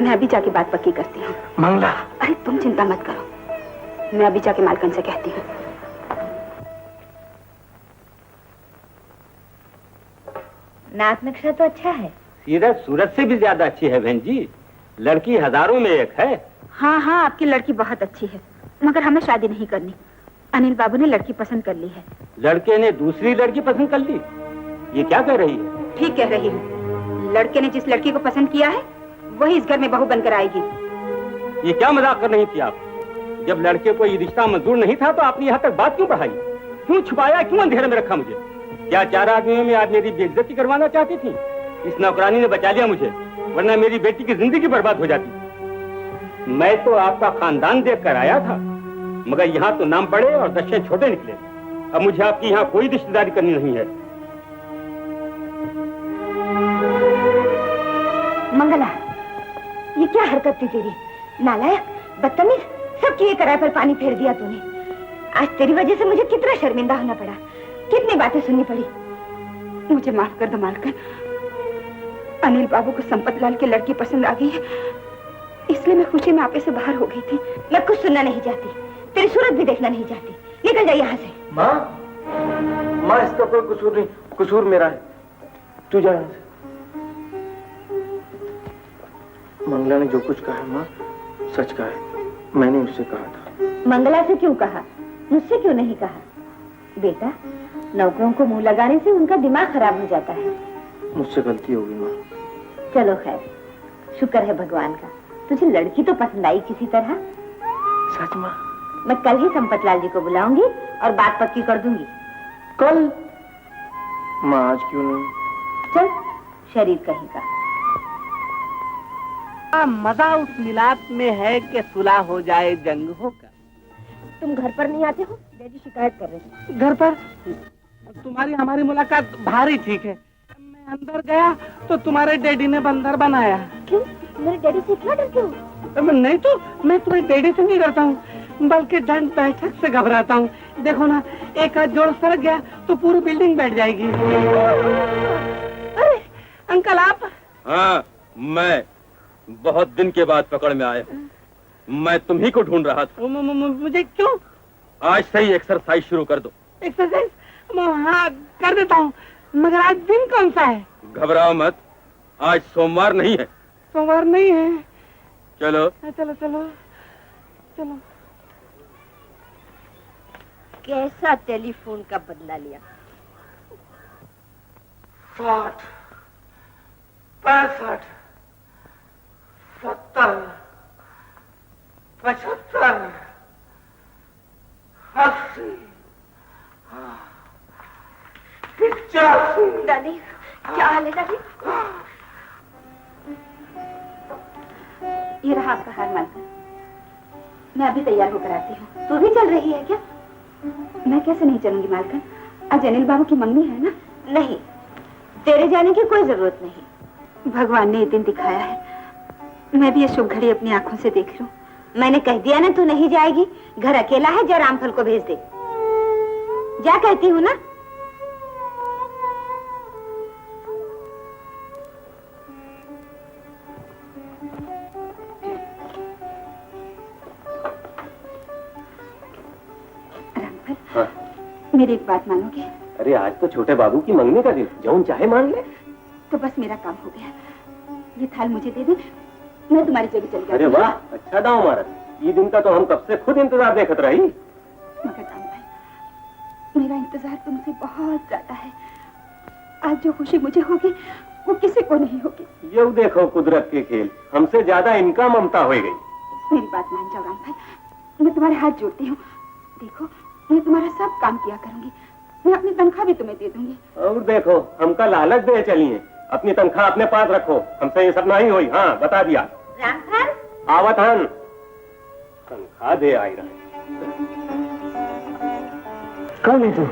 मैं अभी जाके बात पक्की करती हूँ। मंगला। अरे तुम चिंता मत करो, मैं अभी जाके मालकन से कहती हूँ। नाक नक्शा तो अच्छा है। सीरत सूरत से भी ज्यादा अच्छी है बहन जी। लड़की हजारों में एक है। हाँ हाँ, आपकी लड़की बहुत अच्छी है, मगर हमें शादी नहीं करनी। अनिल बाबू ने लड़की पसंद कर ली है। लड़के ने दूसरी लड़की पसंद कर ली? ये क्या कह रही है? ठीक कह रही हूँ। लड़के ने जिस लड़की को पसंद किया है वही इस घर में बहू बनकर आएगी। ये क्या मजाक कर रही थी आप? जब लड़के को ये रिश्ता मंजूर नहीं था तो आपने यहाँ तक बात क्यों बढ़ाई? क्यों छुपाया, क्यों अंधेरे में रखा मुझे? क्या 4 आदमियों में आज मेरी बेइज्जती करवाना चाहती थी? इस नौकरानी ने बचा लिया मुझे, वरना मेरी बेटी की जिंदगी बर्बाद हो जाती। मैं तो आपका खानदान देख कर आया था, मगर यहाँ तो नाम बड़े और दर्शन छोटे निकले। अब मुझे आपकी यहाँ कोई रिश्तेदारी करनी नहीं है। मंगला, ये क्या हरकत थी तेरी? नालायक, बदतमीज, सबकी एक करार पर पानी फेर दिया तूने। आज तेरी वजह से मुझे कितना शर्मिंदा होना पड़ा, कितनी बातें सुननी पड़ी। मुझे माफ कर दो मालकन। अनिल बाबू को संपत लाल की लड़की पसंद आ गई है, इसलिए मैं खुशी में आपे से बाहर हो गई थी। मैं कुछ सुनना नहीं चाहती, तेरी सूरत भी देखना नहीं चाहती। निकल जा यहाँ से। माँ, माँ, इसका कोई कसूर नहीं, कसूर मेरा है। तू जा यहाँ से। मंगला ने जो कुछ कहा है माँ, सच कहा है। मैंने उससे कहा था। मंगला से क्यों कहा, मुझसे क्यों नहीं कहा? बेटा, नौकरों को मुंह लगाने से उनका दिमाग खराब हो जाता है। मुझसे गलती होगी माँ। चलो खैर, शुक्र है भगवान का, तुझे लड़की तो पसंद आई किसी तरह। सच माँ? मैं कल ही संपत लाल जी को बुलाऊंगी और बात पक्की कर दूंगी। कल? माँ, आज क्यों नहीं? चल, शरीर कहीं का। मजा उस मिलाप में है कि सुलह हो जाए जंग होकर। तुम घर पर नहीं आते हो? डैडी शिकायत कर रहे थे। घर पर? तुम्हारी हमारी मुलाकात भारी ठीक है। मैं अंदर गया तो तुम्हारे डैडी ने बंदर बनाया। क्यों? मेरे डैडी से क्या डरते हो? नहीं तो मैं तुम्हारे डैडी से नहीं डरता हूँ, बल्कि दंड बैठक से घबराता हूँ। देखो ना, एक हाथ जोड़ सड़क गया तो पूरी बिल्डिंग बैठ जाएगी। अरे अंकल आप? हाँ, मैं बहुत दिन के बाद पकड़ में आया। मैं तुम्ही को ढूंढ रहा था। मुझे क्यों? आज से ही एक्सरसाइज शुरू कर दो। एक्सरसाइज? हाँ, कर देता हूँ, मगर आज दिन कौन सा है? घबराओ मत, आज सोमवार नहीं है। सोमवार नहीं है? चलो चलो चलो चलो। कैसा टेलीफोन का बदला लिया? 60, 65, 70, 75, 80, 85। दादी, क्या हाल है दादी? ये रहा आपका हार मालकन। मैं अभी तैयार होकर आती हूँ। तू भी चल रही है क्या? मैं कैसे नहीं चलूंगी मालकन, आज अनिल बाबू की मंगनी है ना। नहीं, तेरे जाने की कोई जरूरत नहीं। भगवान ने ये दिन दिखाया है, मैं भी ये शुभ घड़ी अपनी आंखों से देख लूं। मैंने कह दिया ना तू नहीं जाएगी। घर अकेला है, जा रामफल को भेज दे। जा कहती हूँ ना। हाँ। मेरी एक बात मानोगे? अरे आज तो छोटे बाबू की मंगने का दिन, जौन चाहे मान ले। तो बस मेरा काम हो गया। ये थाल मुझे दे दे, मैं तुम्हारी जगह चली जाती। अरे वाह, अच्छा दाव मारा। ये दिन का तो हम कब से खुद इंतजार देखत रही। मगर राम भाई, मेरा इंतजार तुमसे बहुत ज्यादा है। आज जो खुशी मुझे होगी वो किसी को नहीं होगी। ये देखो कुदरत के खेल, हमसे ज्यादा इनका ममता हो गई। मेरी बात मान जाओ राम भाई, मैं तुम्हारे हाथ जोड़ती हूँ। देखो, मैं तुम्हारा सब काम किया करूंगी। मैं अपनी तनख्वाह भी तुम्हें दे दूंगी। और देखो, हमका लालच दे चलिए। अपनी तनख्वाह अपने पास रखो, हमसे ये सब नहीं हुई। हाँ, बता दिया। रामफल, आवत हन, तनख्वाह दे आई रहा। कौन है तू?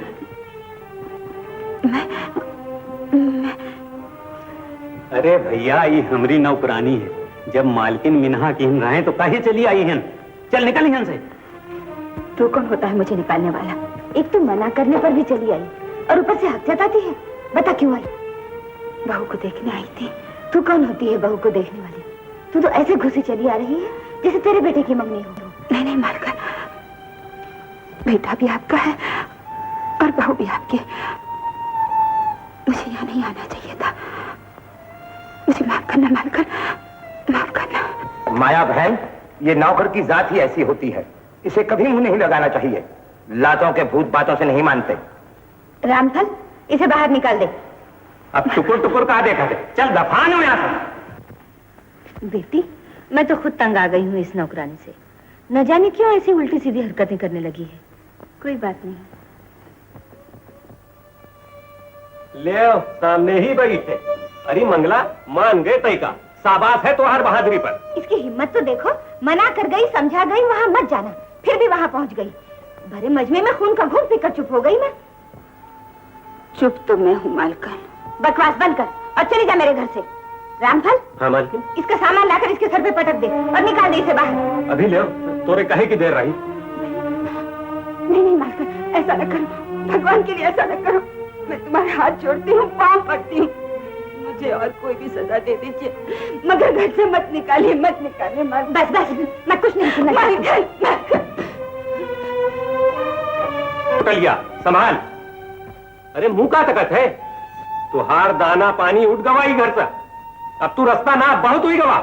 अरे भैया, ये हमारी नौकरानी है। जब मालकिन मिन्हा की रहे तो काहे चली आई हैं। चल निकल यहाँ से। तू कौन होता है मुझे निकालने वाला? एक तो मना करने पर भी चली आई और ऊपर से हक जताती है। बता क्यों आई? बहू को देखने आई थी। तू कौन होती है बहू को देखने वाली? तू तो ऐसे घुसी चली आ रही है जैसे तेरे बेटे की मंगनी हो। नहीं नहीं मालकिन, बेटा भी आपका है और बहू भी आपकी। मुझे यहाँ नहीं आना चाहिए था। मुझे माफ करना मालकिन, माफ करना। माया बहन, ये नौकर की जात ही ऐसी होती है। इसे कभी मुंह नहीं लगाना चाहिए। लातों के भूत बातों से नहीं मानते। रामफल, इसे बाहर निकाल दे। अब टुकुर टुकुर कहा देखा थे। चल दफान हो यहाँ से। बेटी, मैं तो खुद तंग आ गई हूँ इस नौकरानी से। न जाने क्यों ऐसी उल्टी सीधी हरकतें करने लगी है। कोई बात नहीं। ले आओ, सामने ही बैठे। अरे मंगला, मान गए तय का। शाबाश है तुम्हार बहादुरी पर। इसकी हिम्मत तो देखो। मना कर गई, समझा गई वहाँ मत जाना, फिर भी वहाँ पहुँच गई। भरे मजमे में खून का घूंट पीकर चुप हो गई मैं। चुप तो मैं हूँ मालकिन। बकवास बंद कर और चली जा मेरे घर से। रामफल, हाँ मालकिन। इसका सामान लाकर इसके सर पे पटक दे और निकाल दे इसे बाहर। अभी ले आओ, तोरे कहे की देर रही। नहीं नहीं मालकिन, ऐसा न करो। भगवान के लिए ऐसा न करो। मैं तुम्हारे हाथ जोड़ती हूँ, पाँव पड़ती हूँ। मुझे और कोई भी सजा दे दीजिए, मगर घर से मत निकालिए, मत निकालिए। बस बस, मैं कुछ नहीं सुनना। कलिया संभाल। अरे मुंह का तकत है। तुहार दाना पानी उठ गवाई घर से। अब तू रास्ता ना बहुत हुई गवा।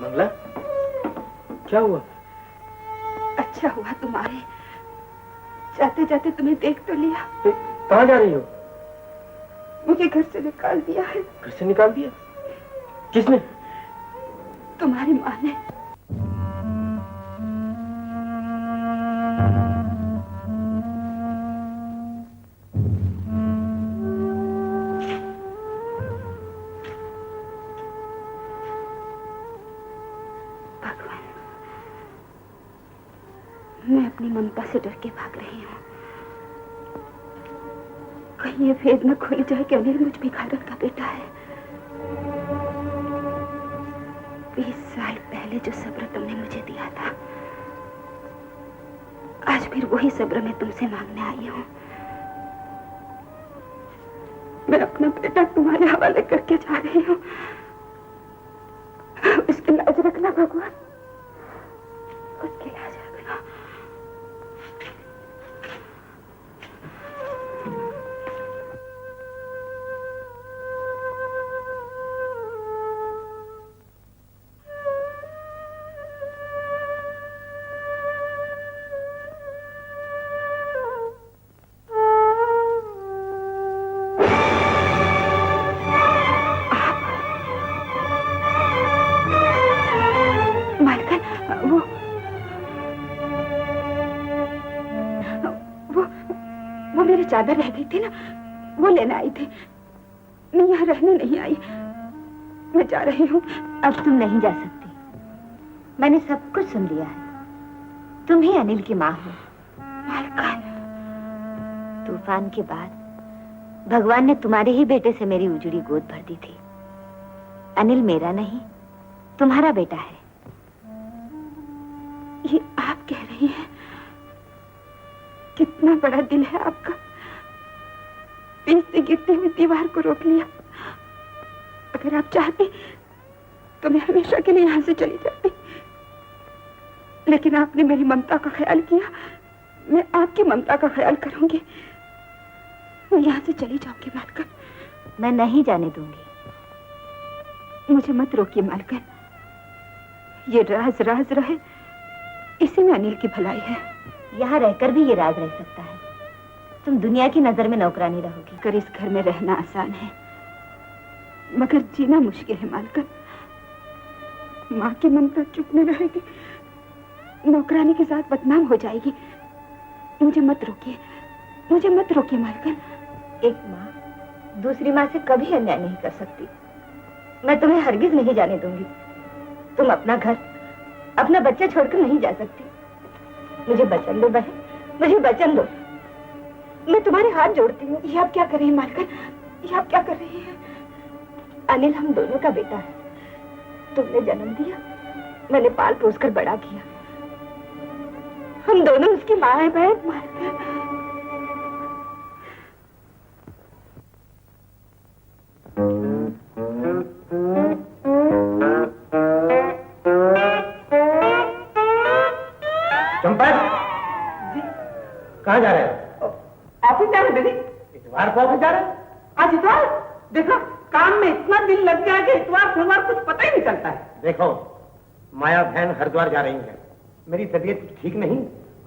मंगला, क्या हुआ? अच्छा हुआ तुम्हारे जाते जाते तुम्हें देख तो लिया। कहाँ जा रही हो? मुझे घर से निकाल दिया है। घर से निकाल दिया? किसने? तुम्हारी माँ ने। भगवान, मैं अपनी ममता से डर के भाग रही हूँ। कहीं ये भेद न खुल जाए कि अनिल मुझ भिखारन का बेटा है। 20 साल पहले जो सब्र तुमने मुझे दिया था, आज फिर वही सब्र मैं तुमसे मांगने आई हूँ। मैं अपना बेटा तुम्हारे हवाले करके जा रही हूँ। उसकी लाज रखना भगवान, उसकी लाज रखना। वो मेरी चादर रह गई थी ना, वो लेने आई थी। मैं यहाँ रहने नहीं आई, मैं जा रही हूँ। अब तुम नहीं जा सकती। मैंने सब कुछ सुन लिया है। तुम ही अनिल की माँ हो। मालकिन, तूफान के बाद भगवान ने तुम्हारे ही बेटे से मेरी उजड़ी गोद भर दी थी। अनिल मेरा नहीं, तुम्हारा बेटा है। ये आप कह रही हैं? कितना बड़ा दिल है आपका। तेज से गिरते हुए दीवार को रोक लिया। अगर आप चाहते तो मैं हमेशा के लिए यहाँ से चली जाती, लेकिन आपने मेरी ममता का ख्याल किया। मैं आपकी ममता का ख्याल करूंगी। मैं यहाँ से चली जाऊंगी मालकन। मैं नहीं जाने दूंगी। मुझे मत रोकिए मालकन। ये राज राज रहे, इसी में अनिल की भलाई है। यहाँ रहकर भी ये राज रह सकता है। तुम दुनिया की नजर में नौकरानी रहोगी। कर इस घर में रहना आसान है, मगर जीना मुश्किल है मालकन। माँ की ममता चुप न रहेगी, नौकरानी के साथ बदनाम हो जाएगी। मुझे मत रोकिए, मुझे मत रोकिए मालकन। एक माँ दूसरी माँ से कभी अन्याय नहीं कर सकती। मैं तुम्हें हरगिज नहीं जाने दूंगी। तुम अपना घर, अपना बच्चा छोड़कर नहीं जा सकती। मुझे वचन दो बहन, मुझे वचन दो। मैं तुम्हारे हाथ जोड़ती हूँ। ये आप क्या कर रही हैं मालकन? ये आप क्या कर रही हैं? अनिल हम दोनों का बेटा है। तुमने जन्म दिया, मैंने पाल पोस कर बड़ा किया। हम दोनों उसकी माँ है बहन। मालकन कहाँ जा रहे हैं? ऑफिस जा रहे दीदी। इतवार को ऑफिस जा रहे हैं? आज इतवार? देखो काम में इतना दिल लग गया कि इतवार सोमवार कुछ पता ही नहीं चलता है। देखो, माया बहन हरिद्वार जा रही है। मेरी तबीयत कुछ ठीक नहीं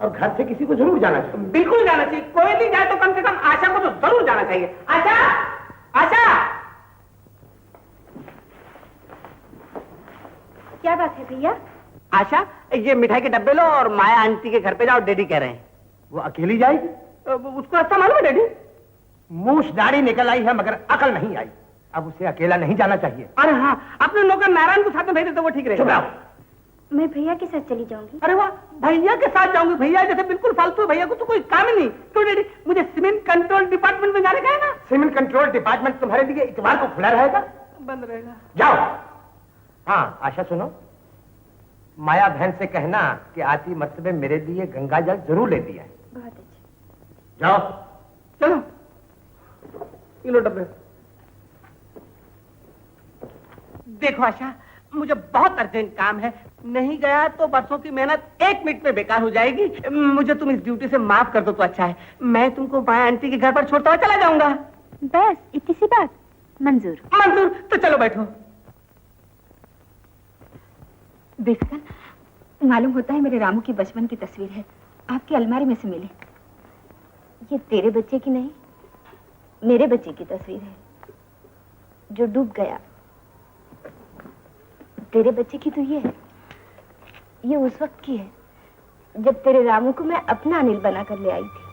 और घर से किसी को जरूर जाना चाहिए। बिल्कुल जाना चाहिए। कोई नहीं जाए तो कम से कम आशा को तो जरूर जाना चाहिए। आशा, आशा। क्या बात है भैया? आशा, ये मिठाई के डब्बे लो और माया आंटी के घर पे जाओ। डैडी कह रहे हैं। वो अकेली जाएगी? उसको अच्छा मालूम है डैडी। मूछ दाढ़ी निकल आई है मगर अकल नहीं आई। अब उसे अकेला नहीं जाना चाहिए। अरे हाँ, अपने नौकर नारायण को साथ में भेज दे तो वो ठीक रहेगा। मैं भैया के साथ चली जाऊंगी। अरे वाह, भैया के साथ जाऊंगी? भैया जैसे बिल्कुल फालतू है। भैया को तो कोई काम ही नहीं। तो डैडी, मुझे सीमेंट कंट्रोल डिपार्टमेंट में जाने का है ना। सीमेंट कंट्रोल डिपार्टमेंट तुम्हारे लिए इतवार को खुला रहेगा? बंद रहेगा। जाओ। हाँ आशा सुनो, माया बहन से कहना कि आती मरतबे मेरे लिए गंगा जल जरूर लेती है। बहुत अच्छा। जाओ। चलो किलो डब्बे। देखो आशा, मुझे बहुत अर्जेंट काम है। नहीं गया तो बरसों की मेहनत 1 मिनट में बेकार हो जाएगी। मुझे तुम इस ड्यूटी से माफ कर दो तो अच्छा है। मैं तुमको माया आंटी के घर पर छोड़ता हुआ चला जाऊंगा। बस इतनी सी बात? मंजूर। मंजूर। तो चलो बैठो। देखकर मालूम होता है मेरे रामू की बचपन की तस्वीर है। आपकी अलमारी में से मिली। ये तेरे बच्चे की नहीं, मेरे बच्चे की तस्वीर है जो डूब गया। तेरे बच्चे की तो ये है। ये उस वक्त की है जब तेरे रामू को मैं अपना अनिल बनाकर ले आई थी।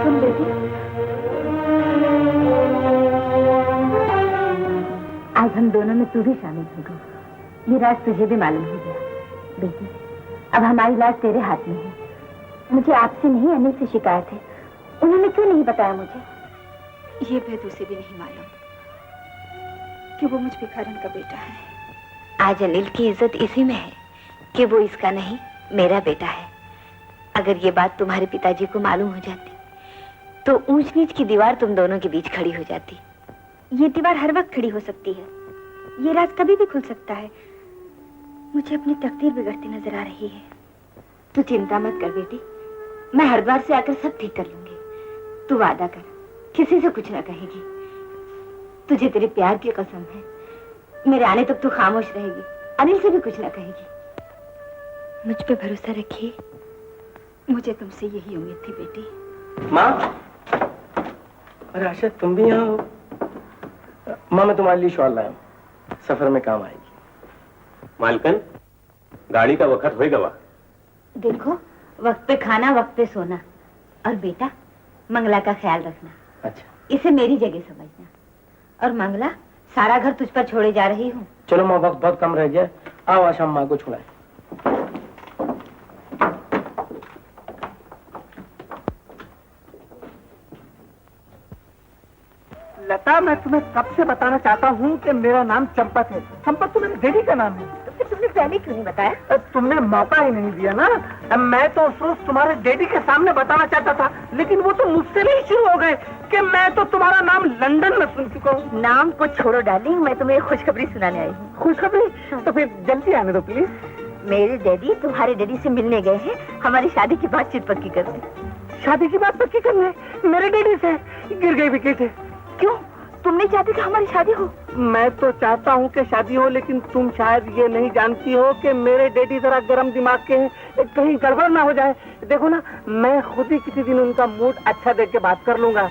सुन बेटी, आज हम दोनों में तू भी शामिल हो गई। ये राज तुझे भी मालूम हो गया। बेटी, अब हमारी लाज तेरे हाथ में है। मुझे आपसे नहीं अनिल से शिकायत है। उन्होंने क्यों नहीं बताया मुझे? ये भेद उसे भी नहीं मालूम कि वो मुझ भिखारन का बेटा है। आज अनिल की इज्जत इसी में है कि वो इसका नहीं, मेरा बेटा है। अगर ये बात तुम्हारे पिताजी को मालूम हो जाती तो ऊंच नीच की दीवार तुम दोनों के बीच खड़ी हो जाती। ये दीवार हर वक्त खड़ी हो सकती है। ये राज कभी भी खुल सकता है। मुझे अपनी तकदीर बिगड़ती नजर आ रही है। तू चिंता मत कर बेटी, मैं हरिद्वार से आकर सब ठीक कर लूंगी। तू वादा कर, किसी से कुछ ना कहेगी। तुझे तेरे प्यार की कसम है, मेरे आने तक तू खामोश रहेगी। अनिल से भी कुछ ना कहेगी। मुझ पे भरोसा रखिए। मुझे तुमसे यही उम्मीद थी बेटी। माँ, अरे आशा तुम भी यहाँ हो? माँ मैं तुम्हारे लिए शॉल लाया हूँ, सफर में काम आएगी। मालकन, गाड़ी का वक्त होएगा। वह देखो, वक्त पे खाना, वक्त पे सोना। और बेटा, मंगला का ख्याल रखना। अच्छा। इसे मेरी जगह समझना। और मंगला सारा घर तुझ पर छोड़े जा रही हूँ। चलो माँ, वक्त बहुत कम रह गया, आओ आशा माँ को छुड़ाए। लता, मैं तुम्हें कब से बताना चाहता हूँ कि मेरा नाम चंपत है। चंपत तो मेरे डैडी का नाम है। तो फिर तुमने पहले क्यों नहीं बताया? तुमने मौका ही नहीं दिया ना। मैं तो उस रोज तुम्हारे डैडी के सामने बताना चाहता था, लेकिन वो तो मुझसे नहीं शुरू हो गए कि मैं तो तुम्हारा नाम लंदन में सुन चुका हूँ। नाम को छोड़ो डार्लिंग, मैं तुम्हें खुशखबरी सुनाने आई हूँ। खुशखबरी? तो फिर जल्दी आने दो प्लीज। मेरे डैडी तुम्हारे डैडी से मिलने गए हैं, हमारी शादी की बातचीत पक्की करने। शादी की बात पक्की करने? मेरे डैडी से? गिर गई विकेट। क्यों, तुम नहीं चाहती कि हमारी शादी हो? मैं तो चाहता हूँ कि शादी हो, लेकिन तुम शायद ये नहीं जानती हो कि मेरे डैडी जरा गर्म दिमाग के हैं, कहीं गड़बड़ ना हो जाए। देखो ना, मैं खुद ही किसी दिन उनका मूड अच्छा देख के बात कर लूंगा।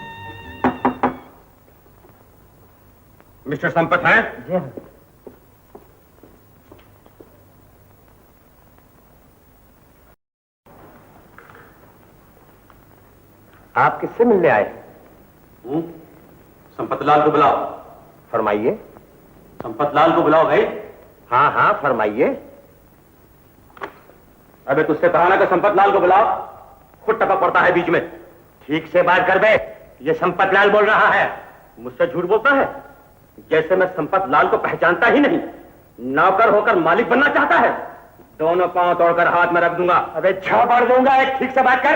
मिस्टर संपत है? जी हाँ। आप किससे मिलने आए? संपतलाल को बुलाओ। फरमाइए। संपतलाल को बुलाओ भाई। हाँ हाँ फरमाइए। अबे तुझसे कहा ना कि संपतलाल को बुलाओ, खुद टपक पड़ता है बीच में। ठीक से बात कर बे, ये संपतलाल बोल रहा है। मुझसे झूठ बोलता है, जैसे मैं संपतलाल को पहचानता ही नहीं। नौकर होकर मालिक बनना चाहता है। दोनों पांव तोड़कर हाथ में रख दूंगा। अबे छापड़ दूंगा, एक ठीक से बात कर।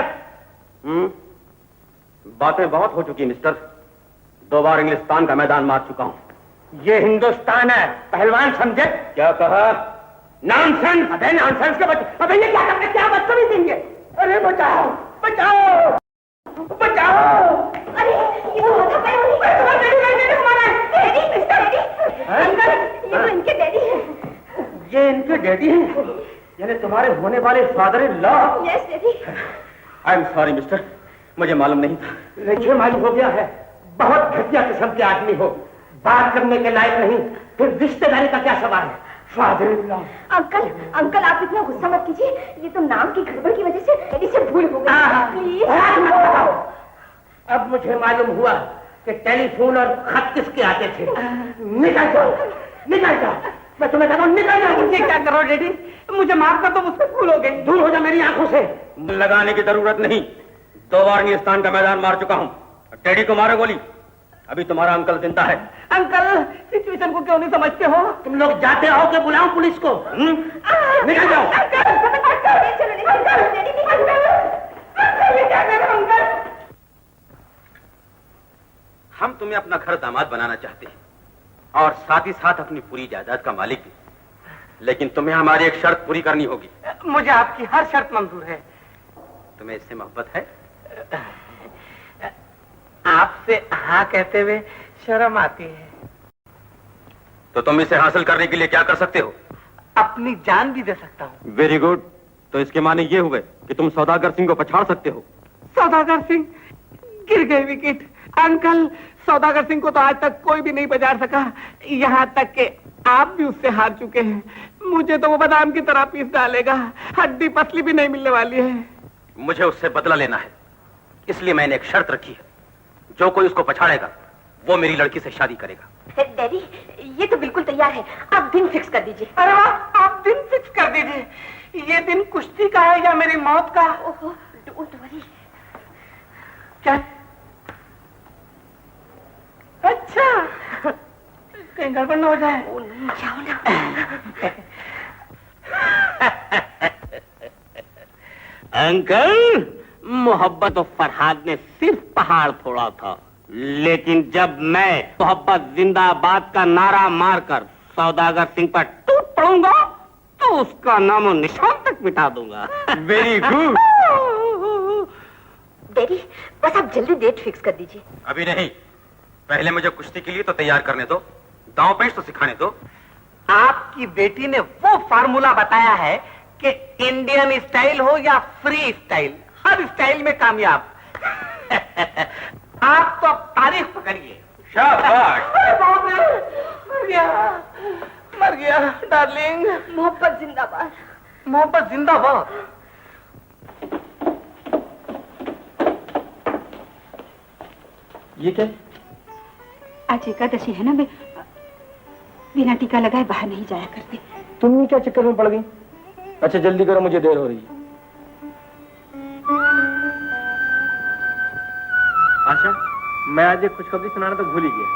बातें बहुत हो चुकी मिस्टर। 2 बार इंग्लिस्तान का मैदान मार चुका हूं। ये हिंदुस्तान है, पहलवान समझे? क्या कहा? नॉनसेंस। अबे नॉनसेंस के बच्चे, अबे ये क्या करते, क्या बच्चे देंगे? अरे बचाओ बचाओ बचाओ। अरे ये तो माथा पे हमारा डैडी, मिस्टर डैडी। अंकल, ये तो इनके डैडी हैं। ये इनके डैडी हैं? यानी तुम्हारे होने वाले father in law? Yes daddy. I am sorry mister, मुझे मालूम नहीं था। मुझे मालूम हो गया है, बहुत घटिया किस्म के आदमी हो, बात करने के लायक नहीं, फिर रिश्तेदारी का क्या सवाल है? Father in law. Uncle, uncle आप इतना गुस्सा मत कीजिए, ये तो नाम की गड़बड़ की वजह से डैडी से भूल हो गई। प्लीज। अब मुझे मालूम हुआ कि टेलीफोन और खत किसके आते थे। निकल जाओ, निकल जाओ, मैं तुम्हें कहता हूँ निकल जाओ। मुझे क्या करो डैडी, मुझे माफ कर दो, मुझसे भूल हो गई। दूर हो जा मेरी आंखों से। लगाने की जरूरत नहीं, 2 बार इंग्लिस्तान का मैदान मार चुका हूं। डैडी को मारो गोली, अभी तुम्हारा अंकल जिंदा है। अंकल, सिचुएशन को क्यों नहीं समझते हो? तुम लोग जाते हो कि बुलाऊं पुलिस को? निकल जाओ। हम तुम्हें अपना घर दामाद बनाना चाहते हैं और साथ ही साथ अपनी पूरी जायदाद का मालिक भी, लेकिन तुम्हें हमारी एक शर्त पूरी करनी होगी। मुझे आपकी हर शर्त मंजूर है। तुम्हें इससे मोहब्बत है? आपसे हाँ कहते हुए शर्म आती है। तो तुम इसे हासिल करने के लिए क्या कर सकते हो? अपनी जान भी दे सकता हूँ। वेरी गुड, तो इसके माने ये हुए कि तुम सौदागर सिंह को पछाड़ सकते हो। सौदागर सिंह? गिर गए विकेट। अंकल, सौदागर सिंह को तो आज तक कोई भी नहीं बचा सका, यहाँ तक कि आप भी उससे हार चुके हैं। मुझे तो वो बादाम की तरह पीस डालेगा, हड्डी पसली भी नहीं मिलने वाली है। मुझे उससे बदला लेना है, इसलिए मैंने एक शर्त रखी है, जो कोई उसको पछाड़ेगा वो मेरी लड़की से शादी करेगा। डैडी, ये तो बिल्कुल तैयार है, आप दिन फिक्स कर दीजिए। अरे आप दिन फिक्स कर दीजिए। ये दिन कुश्ती का है या मेरी मौत का? ओहो, डोंट वरी। क्या? अच्छा, कहीं गड़बड़ न हो जाए। जाओ ना। अंकल, मोहब्बत तो फरहाद ने सिर्फ पहाड़ फोड़ा था, लेकिन जब मैं मोहब्बत जिंदाबाद का नारा मारकर सौदागर सिंह पर टूट पड़ूंगा तो उसका नामो निशान तक मिटा दूंगा। Very good. डैडी, बस आप जल्दी डेट फिक्स कर दीजिए। अभी नहीं, पहले मुझे कुश्ती के लिए तो तैयार करने दो, दांव पेच तो सिखाने दो। आपकी बेटी ने वो फार्मूला बताया है कि इंडियन स्टाइल हो या फ्री स्टाइल, हर स्टाइल में कामयाब। आप तो अब तारीख पकड़िए। शाबाश। मर गया, मर गया डार्लिंग। मोहब्बत जिंदाबाद। मोहब्बत जिंदाबाद। ये क्या? आज एकादशी है ना बे, बिना टीका लगाए बाहर नहीं जाया करते। तुम ये क्या चक्कर में पड़ गई? अच्छा जल्दी करो, मुझे देर हो रही है। आशा, मैं आज एक खुशखबरी सुनाना तो भूल ही गया।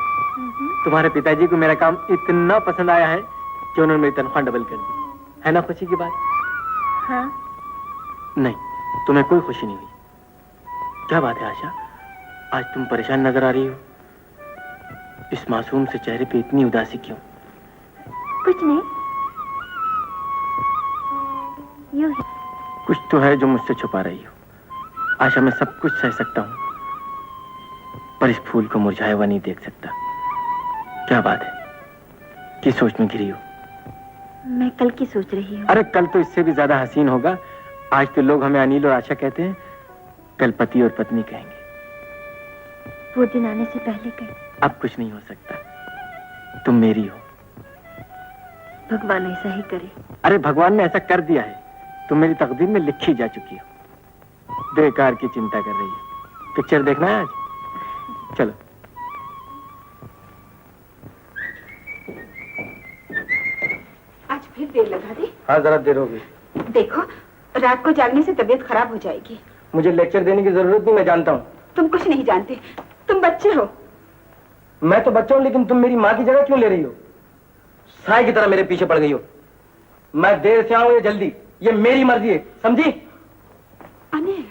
तुम्हारे पिताजी को मेरा काम इतना पसंद आया है कि उन्होंने मेरी तनख्वाह डबल कर दी। है ना खुशी की बात? हाँ। नहीं, तुम्हें कोई खुशी नहीं हुई? क्या बात है आशा, आज तुम परेशान नजर आ रही हो। इस मासूम से चेहरे पे इतनी उदासी क्यों? कुछ नहीं, यूं ही। कुछ तो है जो मुझसे छुपा रही हो। आशा, मैं सब कुछ सह सकता हूँ, पर इस फूल को मुरझाया हुआ नहीं देख सकता। क्या बात है, किस सोच में घिरी हो? मैं कल की सोच रही हूँ। अरे कल तो इससे भी ज्यादा हसीन होगा। आज तो लोग हमें अनिल और आशा कहते हैं, कल पति और पत्नी कहेंगे। वो दिन आने से पहले कहीं। अब कुछ नहीं हो सकता, तुम मेरी हो। भगवान ऐसा ही करे। अरे भगवान ने ऐसा कर दिया है, तुम मेरी तकदीर में लिखी जा चुकी हो। बेकार की चिंता कर रही है। पिक्चर देखना है आज? चलो। आज फिर देर लगा दी। हाँ जरा देर होगी। देखो, रात को जागने से तबीयत खराब हो जाएगी। मुझे लेक्चर देने की जरूरत नहीं, मैं जानता हूँ। तुम कुछ नहीं जानते, तुम बच्चे हो। मैं तो बच्चा हूँ, लेकिन तुम मेरी माँ की जगह क्यों ले रही हो? साई की तरह मेरे पीछे पड़ गई हो। मैं देर से आऊं या जल्दी, ये मेरी मर्जी है, समझी? अनिल,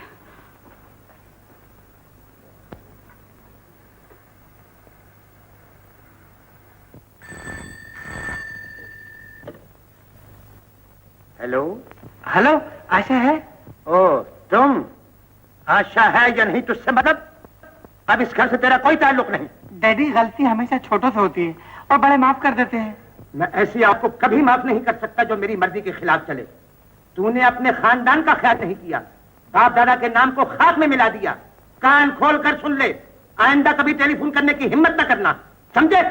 हेलो। हेलो, आशा है? ओ तुम? आशा है या नहीं तुझसे मतलब? अब इस घर से तेरा कोई ताल्लुक नहीं। डैडी, गलती हमेशा छोटों से होती है और बड़े माफ कर देते हैं। मैं ऐसी आपको कभी माफ नहीं कर सकता जो मेरी मर्जी के खिलाफ चले। तूने अपने खानदान का ख्याल नहीं किया, बाप दादा के नाम को खाक में मिला दिया। कान खोल कर सुन ले, आइंदा कभी टेलीफोन करने की हिम्मत न करना, समझे?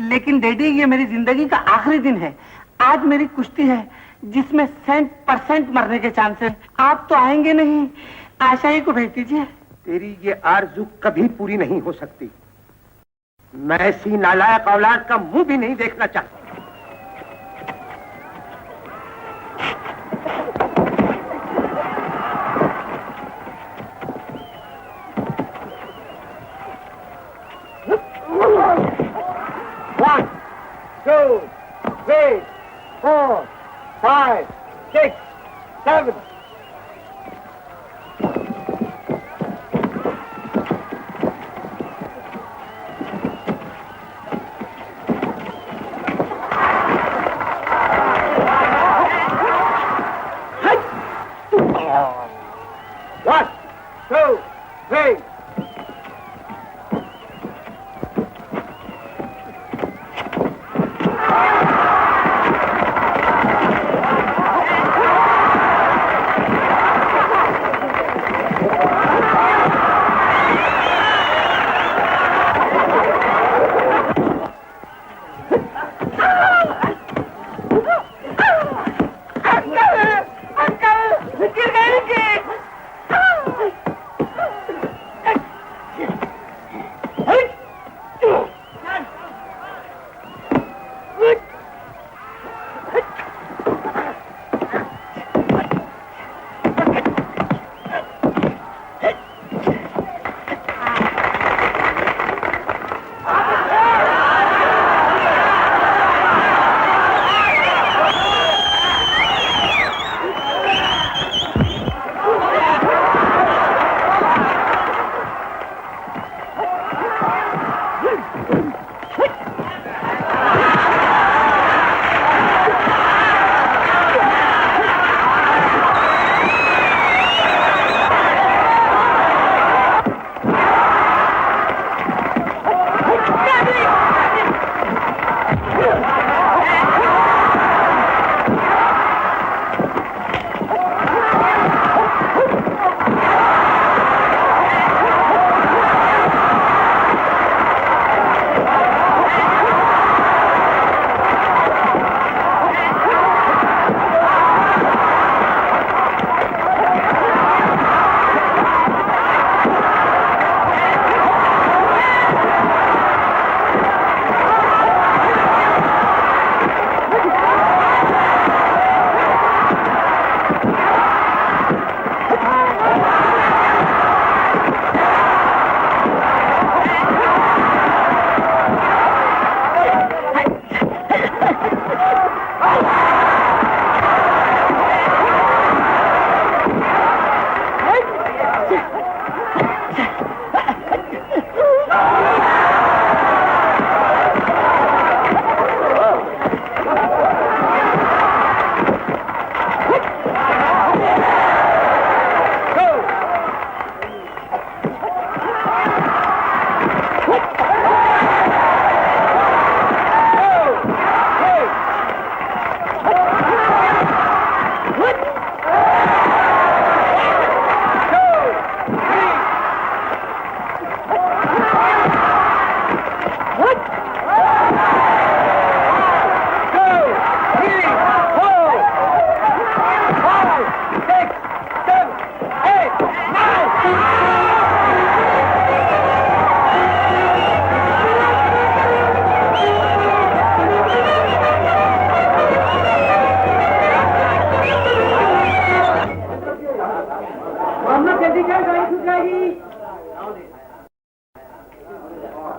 लेकिन डैडी, ये मेरी जिंदगी का आखिरी दिन है। आज मेरी कुश्ती है जिसमें 100% मरने के चांस है। आप तो आएंगे नहीं, आशा ही को भेज दीजिए। तेरी ये आरज़ू कभी पूरी नहीं हो सकती। मैं ऐसी नालायक औलाद का मुंह भी नहीं देखना चाहता। One, 2, 3, 4, 5, 6, 7. One, 2, 3.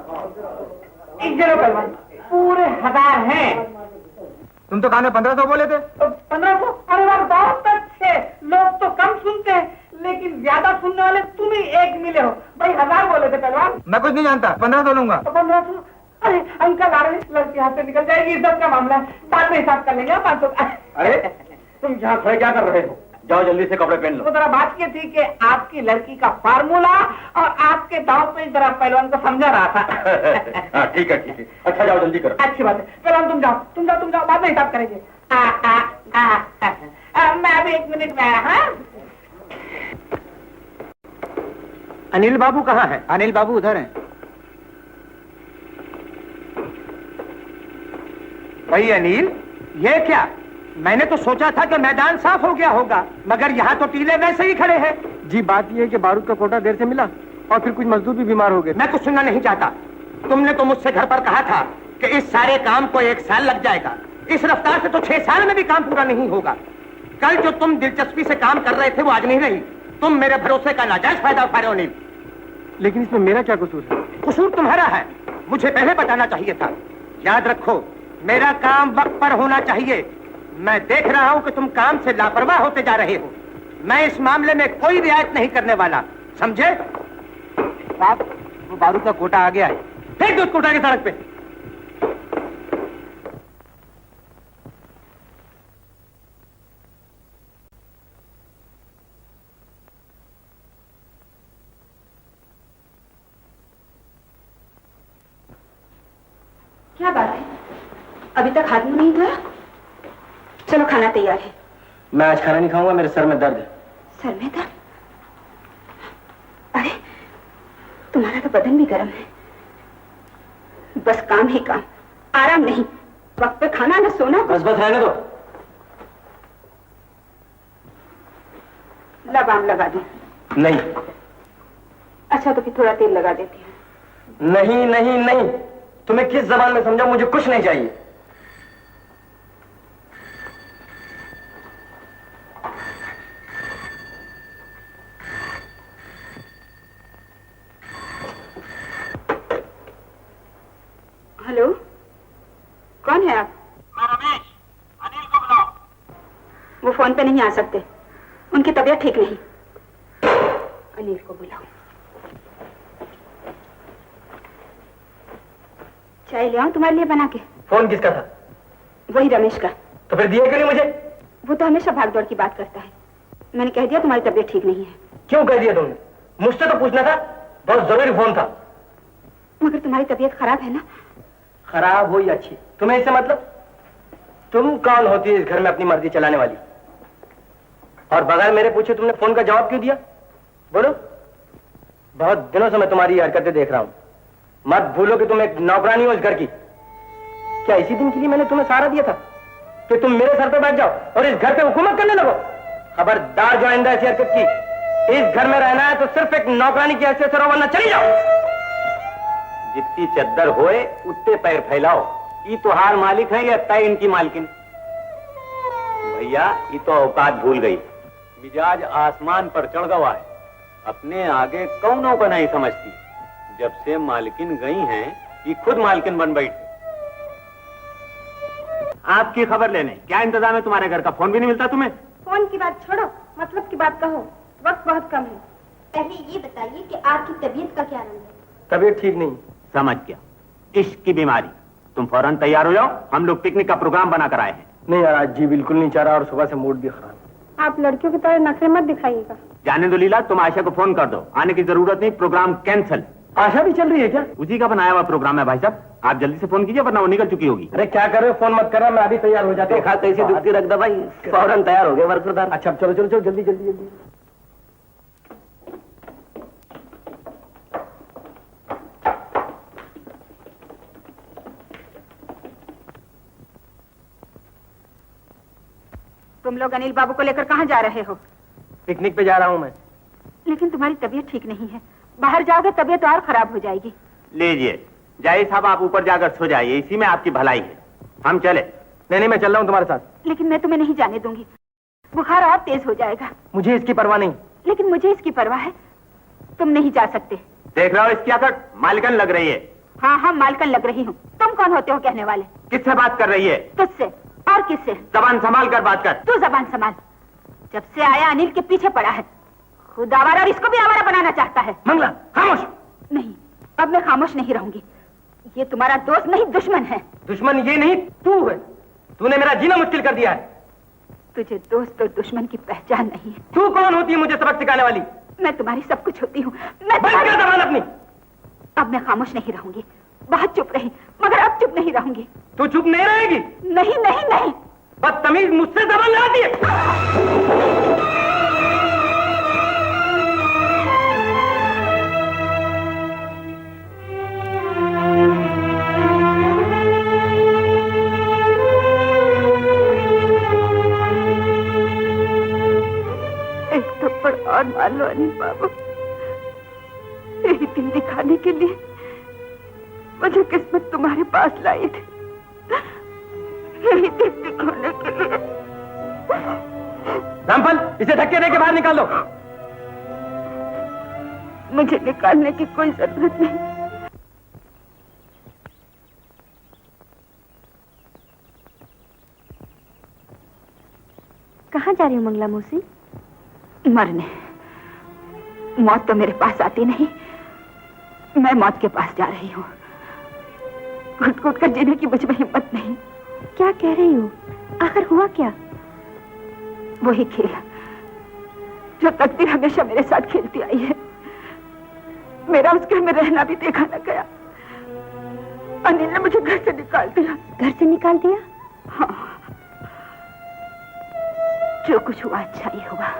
चलो पहलवान, पूरे 1000 हैं। तुम तो कान में 1500 बोले थे। 1500? अरे वाह, बहुत अच्छे। लोग तो कम सुनते हैं, लेकिन ज्यादा सुनने वाले तुम ही एक मिले हो। भाई 1000 बोले थे पहलवान। मैं कुछ नहीं जानता, 1500 लूंगा। 1500? अरे अंकल आ रहे, लड़की हाथ से निकल जाएगी, इज्जत का मामला है, बाद में हिसाब कर लेंगे। 500। अरे तुम यहाँ खड़े क्या कर रहे हो? जाओ जल्दी से कपड़े पहन लो। वो जरा बात ये थी कि आपकी लड़की का फार्मूला और आपके दांव पे जरा पहलवान को समझा रहा था। हाँ ठीक है ठीक है। अच्छा जाओ जल्दी करो। अच्छी बात है। पहलवान तुम जाओ, बाद में हिसाब करेंगे। मैं अभी 1 मिनट में आया। हाँ, अनिल बाबू कहाँ है? अनिल बाबू उधर हैं। भाई अनिल, ये क्या? मैंने तो सोचा था कि मैदान साफ हो गया होगा, मगर यहाँ तो टीले वैसे ही खड़े हैं। जी बात यह है कि बारूद का कोटा देर से मिला और फिर कुछ मजदूर भी बीमार हो गए। मैं कुछ सुनना नहीं चाहता। तुमने तो मुझसे घर पर कहा था कि इस सारे काम को 1 साल लग जाएगा। इस रफ्तार से तो 6 साल में भी काम पूरा नहीं होगा। कल जो तुम दिलचस्पी से काम कर रहे थे वो आज नहीं रही। तुम मेरे भरोसे का नाजायज फायदा उठा रहे हो अनिल। लेकिन इसमें मेरा क्या कसूर है? कसूर तुम्हारा है, मुझे पहले बताना चाहिए था। याद रखो, मेरा काम वक्त पर होना चाहिए। मैं देख रहा हूं कि तुम काम से लापरवाह होते जा रहे हो। मैं इस मामले में कोई रियायत नहीं करने वाला, समझे? साहब, वो बारूद का कोटा आ गया है। फेंक दो उस कोटा की सड़क पे। क्या बात है, अभी तक हाथ मुंह नहीं धोया? चलो खाना तैयार है। मैं आज खाना नहीं खाऊंगा, मेरे सर में दर्द है। सर में दर्द? अरे तुम्हारा तो बदन भी गर्म है। बस काम ही काम, आराम नहीं। वक्त पे खाना न सोना। बस रहने दो। लगाम लगा दूं? नहीं। अच्छा तो फिर थोड़ा तेल लगा देती हूँ। नहीं नहीं नहीं, तुम्हें किस जबान में समझाऊं? मुझे कुछ नहीं चाहिए। हेलो, कौन है आप? मैं रमेश, अनिल को बुलाओ। वो फोन पे नहीं आ सकते, उनकी तबीयत ठीक नहीं। अनिल को बुलाओ। चाय ले आऊं तुम्हारे लिए बना के? फोन किसका था? वही रमेश का। तो फिर दिया क्यों नहीं मुझे? वो तो हमेशा भाग दौड़ की बात करता है। मैंने कह दिया तुम्हारी तबीयत ठीक नहीं है। क्यों कह दिया तुमने? मुझसे तो पूछना था, बहुत जरूरी फोन था। मगर तुम्हारी तबीयत खराब है ना? खराब हो या अच्छी, तुम्हें इससे मतलब? तुम कौन होती है इस घर में अपनी मर्जी चलाने वाली? और बगैर मेरे पूछे तुमने फोन का जवाब क्यों दिया? बोलो। बहुत दिनों से मैं तुम्हारी हरकतें देख रहा हूं। मत भूलो कि तुम एक नौकरानी हो इस घर की। क्या इसी दिन के लिए मैंने तुम्हें सहारा दिया था कि तुम मेरे सर पे बैठ जाओ और इस घर पे हुकूमत करने लगो? खबरदार जो आइंदा ऐसी हरकत की। इस घर में रहना है तो सिर्फ एक नौकरानी की हैसियत से रहो, वरना चली जाओ। जितनी चद्दर होए उतने पैर फैलाओ। ये तो हार मालिक है या तय इनकी मालकिन? भैया, ये तो औकात भूल गई। मिजाज आसमान पर चढ़ गवा है। अपने आगे कौनों को नहीं समझती। जब से मालकिन गई हैं, ये खुद मालकिन बन बैठी। आपकी खबर लेने क्या इंतजाम है तुम्हारे घर का? फोन भी नहीं मिलता तुम्हें? फोन की बात छोड़ो, मतलब की बात कहो। वक्त बहुत कम है। पहले ये बताइए कि आपकी तबीयत का क्या रंग है? तबीयत ठीक नहीं। समझ गया, इश्क की बीमारी। तुम फौरन तैयार हो जाओ, हम लोग पिकनिक का प्रोग्राम बना कर आए हैं। नहीं यार, आज जी बिल्कुल नहीं चाह रहा और सुबह से मूड भी खराब। आप लड़कियों की तरह नखरे मत दिखाइएगा। जाने दो लीला, तुम आशा को फोन कर दो, आने की जरूरत नहीं, प्रोग्राम कैंसिल। आशा भी चल रही है क्या? उसी का बनाया हुआ प्रोग्राम है भाई साहब, आप जल्दी से फोन कीजिए वरना वो निकल चुकी होगी। अरे क्या कर रहे हो, फोन मत कर रहा, मैं अभी तैयार हो जाता हूँ। देखा कैसी दुखती रख दो भाई, फौरन तैयार हो गए वर्करदार। अच्छा चलो चलो चलो, जल्दी जल्दी जल्दी। तुम लोग अनिल बाबू को लेकर कहाँ जा रहे हो? पिकनिक पे जा रहा हूँ मैं। लेकिन तुम्हारी तबीयत ठीक नहीं है, बाहर जाओगे तबीयत और खराब हो जाएगी। लीजिए जाहिर साहब, आप ऊपर जाकर सो जाइए, इसी में आपकी भलाई है। हम चले? नहीं नहीं, मैं चल रहा हूँ तुम्हारे साथ। लेकिन मैं तुम्हें नहीं जाने दूंगी, बुखार और तेज हो जाएगा। मुझे इसकी परवाह नहीं। लेकिन मुझे इसकी परवाह है, तुम नहीं जा सकते। देख रहा हो इसकी आकड़, मालिकन लग रही है। हाँ हाँ मालकन लग रही हूँ। तुम कौन होते हो कहने वाले? किससे बात कर रही है? तुझसे। और किससे? जबान संभाल कर बात कर। तू जबान संभाल। जब से आया अनिल के पीछे पड़ा है, खुद आवारा और इसको भी आवारा बनाना चाहता है। मंगला खामोश। नहीं, अब मैं खामोश नहीं रहूंगी। ये तुम्हारा दोस्त नहीं दुश्मन है। दुश्मन ये नहीं तू है। तूने मेरा जीना मुश्किल कर दिया है। तुझे दोस्त और दुश्मन की पहचान नहीं है। तू कौन होती है मुझे सबक सिखाने वाली? मैं तुम्हारी सब कुछ होती हूँ। मैं बंद कर जबान अपनी। अब मैं खामोश नहीं रहूंगी। बहुत चुप रही, मगर अब चुप नहीं रहूंगी। तू चुप नहीं रहेगी? नहीं नहीं नहीं। बदतमीज, मुझसे जबान लड़ाती है। एक थप्पड़ और मार लो अनिल बाबू। यही दिन दिखाने के लिए मुझे किस्मत तुम्हारे पास लाई थी। यही दिन दिखाने के लिए। रामफल, इसे धक्के दे के बाहर निकालो। मुझे निकालने की कोई जरूरत नहीं। कहाँ जा रही हो मंगला मौसी? मरने। मौत तो मेरे पास आती नहीं, मैं मौत के पास जा रही हूँ। घुट घुट कर जीने की मुझ में हिम्मत नहीं। क्या कह रही हो? आखिर हुआ क्या? वही खेल जो तकदीर हमेशा मेरे साथ खेलती आई है। मेरा उस घर में रहना भी देखा न गया। अनिल ने मुझे घर से निकाल दिया। घर से निकाल दिया? हाँ, जो कुछ हुआ अच्छा ही हुआ।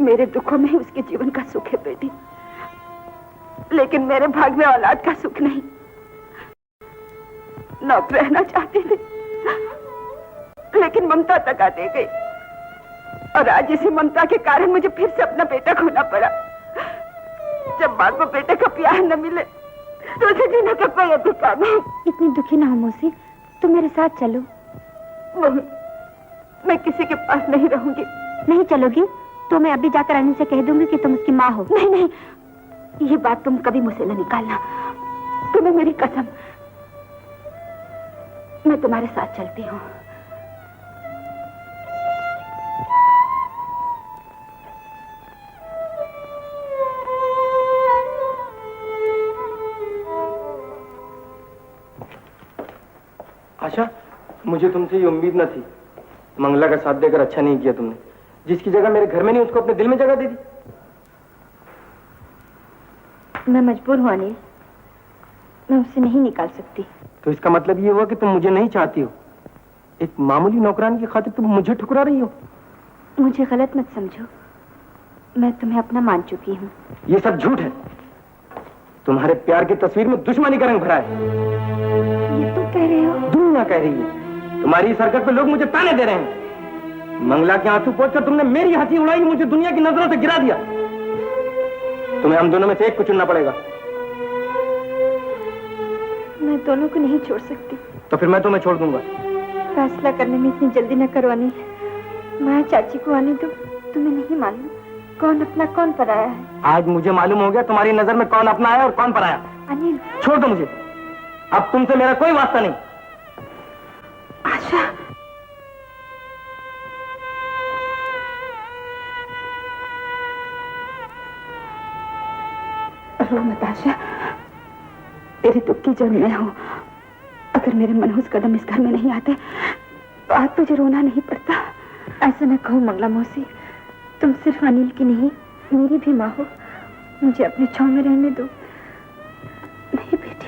मेरे दुखों में ही उसके जीवन का सुख है बेटी, लेकिन मेरे भाग में औलाद का सुख नहीं। नौकर रहना चाहती थी, लेकिन ममता तका दे गई, और आज इसी ममता के कारण मुझे फिर से अपना बेटा खोना पड़ा। जब मां को बेटे का प्यार न मिले तो उसे जीने का कोई अधिकार नहीं। इतनी दुखी ना हो मौसी, तुम मेरे साथ चलो। मैं किसी के पास नहीं रहूंगी। नहीं चलोगी तो मैं अभी जाकर अनिल से कह दूंगी कि तुम उसकी माँ हो। नहीं नहीं, ये बात तुम कभी मुझसे न निकालना। तुम्हें मेरी कसम, मैं तुम्हारे साथ चलती हूँ। आशा, मुझे तुमसे ये उम्मीद न थी। मंगला का साथ देकर अच्छा नहीं किया तुमने। जिसकी जगह मेरे घर में नहीं, उसको अपने दिल में जगह दे दी। मैं मजबूर हूँ अनिल, मैं उसे नहीं निकाल सकती। तो इसका मतलब ये हुआ कि तुम मुझे नहीं चाहती हो। एक मामूली नौकरान की खातिर तुम मुझे ठुकरा रही हो। मुझे गलत मत समझो, मैं तुम्हें अपना मान चुकी हूँ। ये सब झूठ है। तुम्हारे प्यार की तस्वीर में दुश्मनी का रंग भरा है। ये तुम कह रहे हो? दुनिया कह रही है। तुम्हारी इस हरकत पे लोग मुझे ताने दे रहे हैं। मंगला के आंसू पोंछकर तुमने मेरी हंसी उड़ाई, मुझे दुनिया की नजरों से गिरा दिया। तुम्हें हम दोनों में से एक को चुनना पड़ेगा। मैं दोनों को नहीं छोड़ सकती। तो फिर मैं तुम्हें छोड़ दूंगा। फैसला करने में इतनी जल्दी न करो अनिल। माया चाची को आने दो। तुम्हें नहीं मालूम कौन अपना कौन पराया है। आज मुझे मालूम हो गया तुम्हारी नजर में कौन अपना है और कौन पराया। अनिल, छोड़ दो मुझे। अब तुमसे मेरा कोई वास्ता नहीं। आशा, रो मत आशा। तेरे दुख की जड़ मैं हूं। अगर मेरे मनहूस कदम इस घर में नहीं आते तो आज तुझे रोना नहीं पड़ता। ऐसा न कहो मंगला मौसी, तुम सिर्फ अनिल की नहीं मेरी भी माँ हो। मुझे अपनी छांव में रहने दो। नहीं बेटी,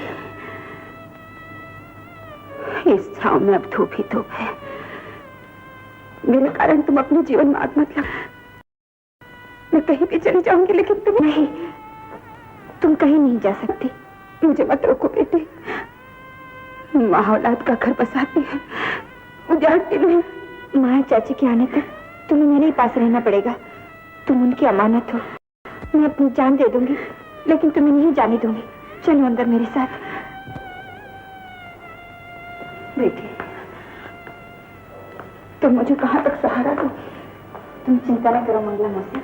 इस छांव में अब धूप ही धूप है। मेरे कारण तुम अपने जीवन में आग मत लगा। मैं कहीं भी चली जाऊंगी, लेकिन तुम नहीं, तुम कहीं नहीं जा सकती। मुझे मत रोको बेटी। माँ औलाद का घर बसाती है, उजाड़ती नहीं। माया चाची के आने तक तुम्हें मेरे ही पास रहना पड़ेगा। तुम उनकी अमानत हो। मैं अपनी जान दे दूंगी, लेकिन तुम्हें नहीं जाने दूंगी। चलो अंदर मेरे साथ। बेटी, तुम मुझे कहाँ तक सहारा दो? तुम चिंता न करो मंगला मौसी,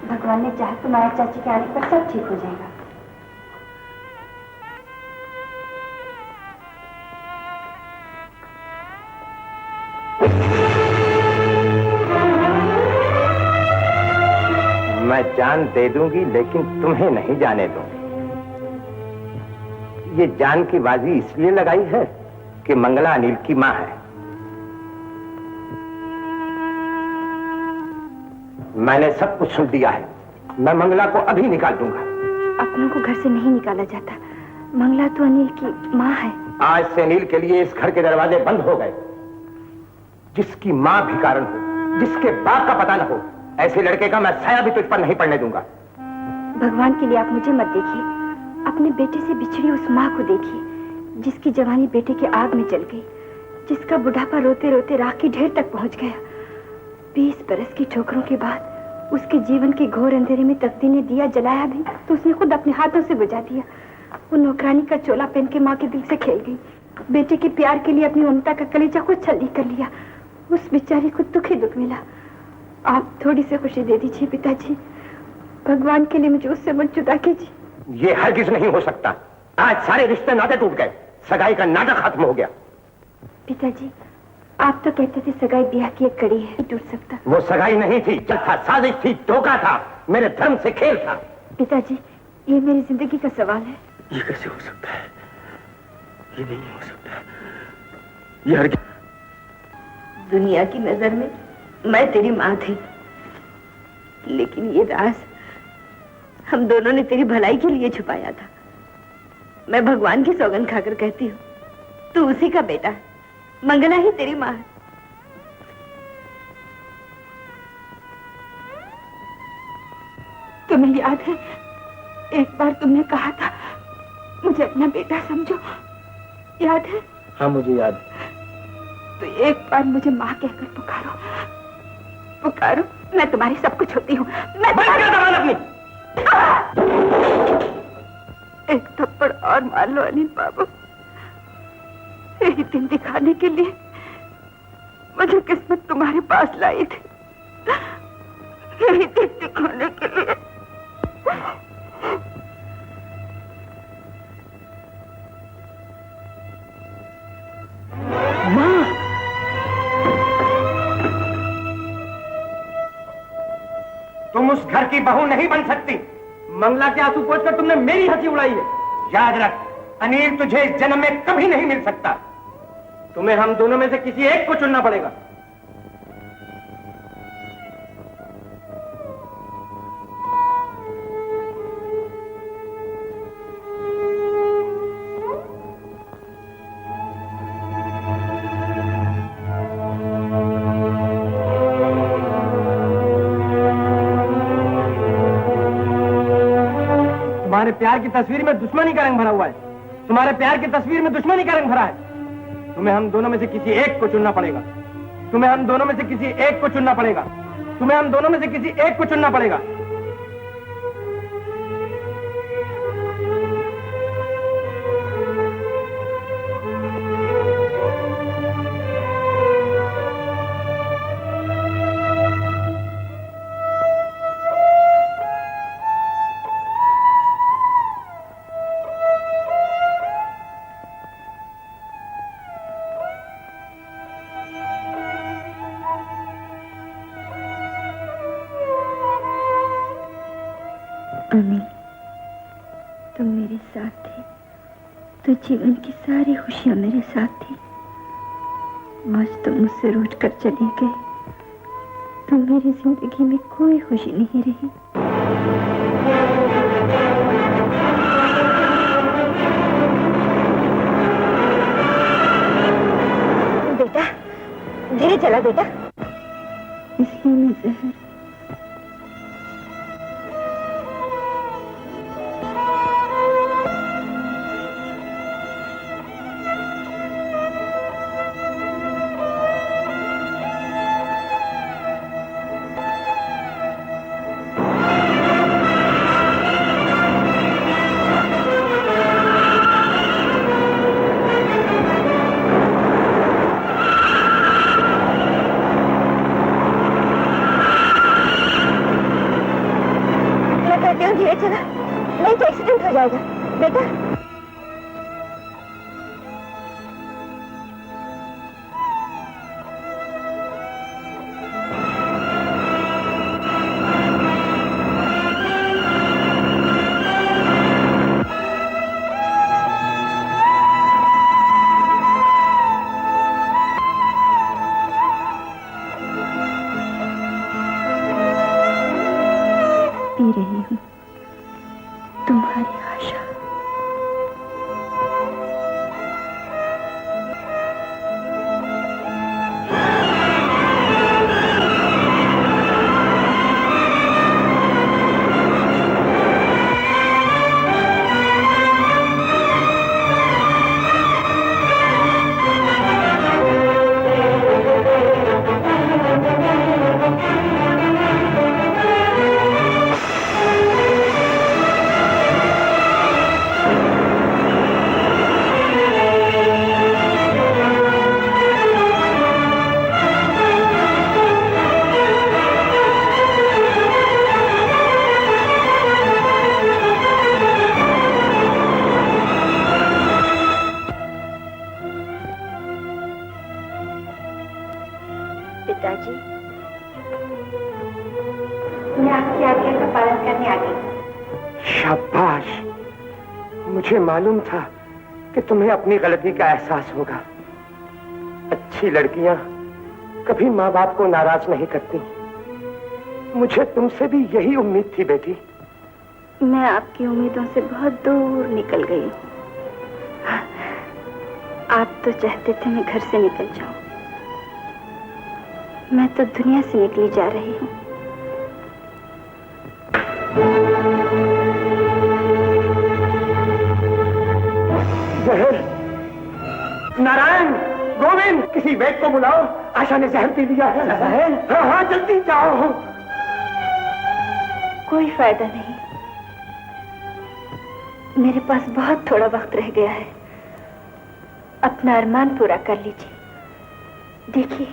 भगवान ने चाहा तो माया चाची के आने पर सब ठीक हो जाएगा। मैं जान दे दूंगी, लेकिन तुम्हें नहीं जाने दूंगी। ये जान की बाजी इसलिए लगाई है कि मंगला अनिल की मां है। मैंने सब कुछ सुन लिया है। मैं मंगला को अभी निकाल दूंगा। अपनों को घर से नहीं निकाला जाता। मंगला तो अनिल की माँ है। आज से अनिल के लिए इस घर के दरवाजे बंद हो गए। जिसकी माँ भिखारन हो, जिसके बाप का पता न हो, ऐसे लड़के का मैं साया भी तुझ पर नहीं पड़ने दूंगा। भगवान के लिए आप मुझे मत देखिए, अपने बेटे से बिछड़ी उस माँ को देखिए, जिसकी जवानी बेटे की आग में जल गई, जिसका बुढ़ापा रोते रोते राख की ढेर तक पहुंच गया। 20 बरस की ठोकरों के बाद उसके जीवन के घोर अंधेरे में तकदीर ने दिया जलाया भी तो उसने खुद अपने हाथों से बुझा दिया। वो नौकरानी का चोला पहन के माँ के दिल से खेल गई। बेटे के प्यार के लिए अपनी ममता का कलेजा खुद छलनी कर लिया। उस बेचारी को दुख ही दुख मिला। आप थोड़ी सी खुशी दे दीजिए पिताजी, भगवान के लिए मुझे उससे मत जुदा कीजिए। ये हरगिज नहीं हो सकता। आज सारे रिश्ते नाते टूट गए, सगाई का नाटक खत्म हो गया। पिताजी, आप तो कहते थे सगाई ब्याह की एक कड़ी है, नहीं टूट सकता। वो सगाई नहीं थी, चल था, साजिश थी, धोखा था, मेरे धर्म से खेल था। पिताजी, ये मेरी जिंदगी का सवाल है। ये कैसे हो सकता है? ये नहीं हो सकता। ये हरगिज। दुनिया की नजर में मैं तेरी माँ थी, लेकिन ये राज हम दोनों ने तेरी भलाई के लिए छुपाया था। मैं भगवान की सौगंध खाकर कहती हूँ, तू उसी का बेटा है, मंगला ही तेरी माँ है। तुम्हें याद है, एक बार तुमने कहा था मुझे अपना बेटा समझो, याद है? हाँ मुझे याद। तो एक बार मुझे माँ कहकर पुकारो, पुकारो, मैं तुम्हारी सब कुछ होती हूँ। एक थप्पड़ और मार लो अनिल बाबू। यही दिन दिखाने के लिए मुझे किस्मत तुम्हारे पास लाई थी। यही दिन दिखाने के लिए। माँ, तुम उस घर की बहू नहीं बन सकती। मंगला के आंसू पोंछकर तुमने मेरी हंसी उड़ाई है। याद रख, अनिल तुझे इस जन्म में कभी नहीं मिल सकता। तुम्हें हम दोनों में से किसी एक को चुनना पड़ेगा। तुम्हारे प्यार की तस्वीर में दुश्मनी का रंग भरा हुआ है। तुम्हारे प्यार की तस्वीर में दुश्मनी का रंग भरा है। तुम्हें हम दोनों में से किसी एक को चुनना पड़ेगा। तुम्हें हम दोनों में से किसी एक को चुनना पड़ेगा। तुम्हें हम दोनों में से किसी एक को चुनना पड़ेगा। अनिल, तुम मेरे साथ थे तो जीवन की सारी खुशियां मेरे साथ थी। आज तुम मुझसे रूठ कर चले गए तो मेरी जिंदगी में कोई खुशी नहीं रही। बेटा, धीरे चला बेटा। इसलिए मैं जहर धीरे चला, नहीं तो एक्सीडेंट हो जाएगा बेटा। मुझे मालूम था कि तुम्हें अपनी गलती का एहसास होगा। अच्छी लड़कियां कभी माँ बाप को नाराज नहीं करती। मुझे तुमसे भी यही उम्मीद थी बेटी। मैं आपकी उम्मीदों से बहुत दूर निकल गई। आप तो चाहते थे मैं घर से निकल जाऊं। मैं तो दुनिया से निकली जा रही हूं। जहर, नारायण, गोविंद, किसी वैद्य को बुलाओ। आशा ने जहर पी लिया है। हाँ हाँ, जल्दी जाओ। कोई फायदा नहीं। मेरे पास बहुत थोड़ा वक्त रह गया है। अपना अरमान पूरा कर लीजिए। देखिए,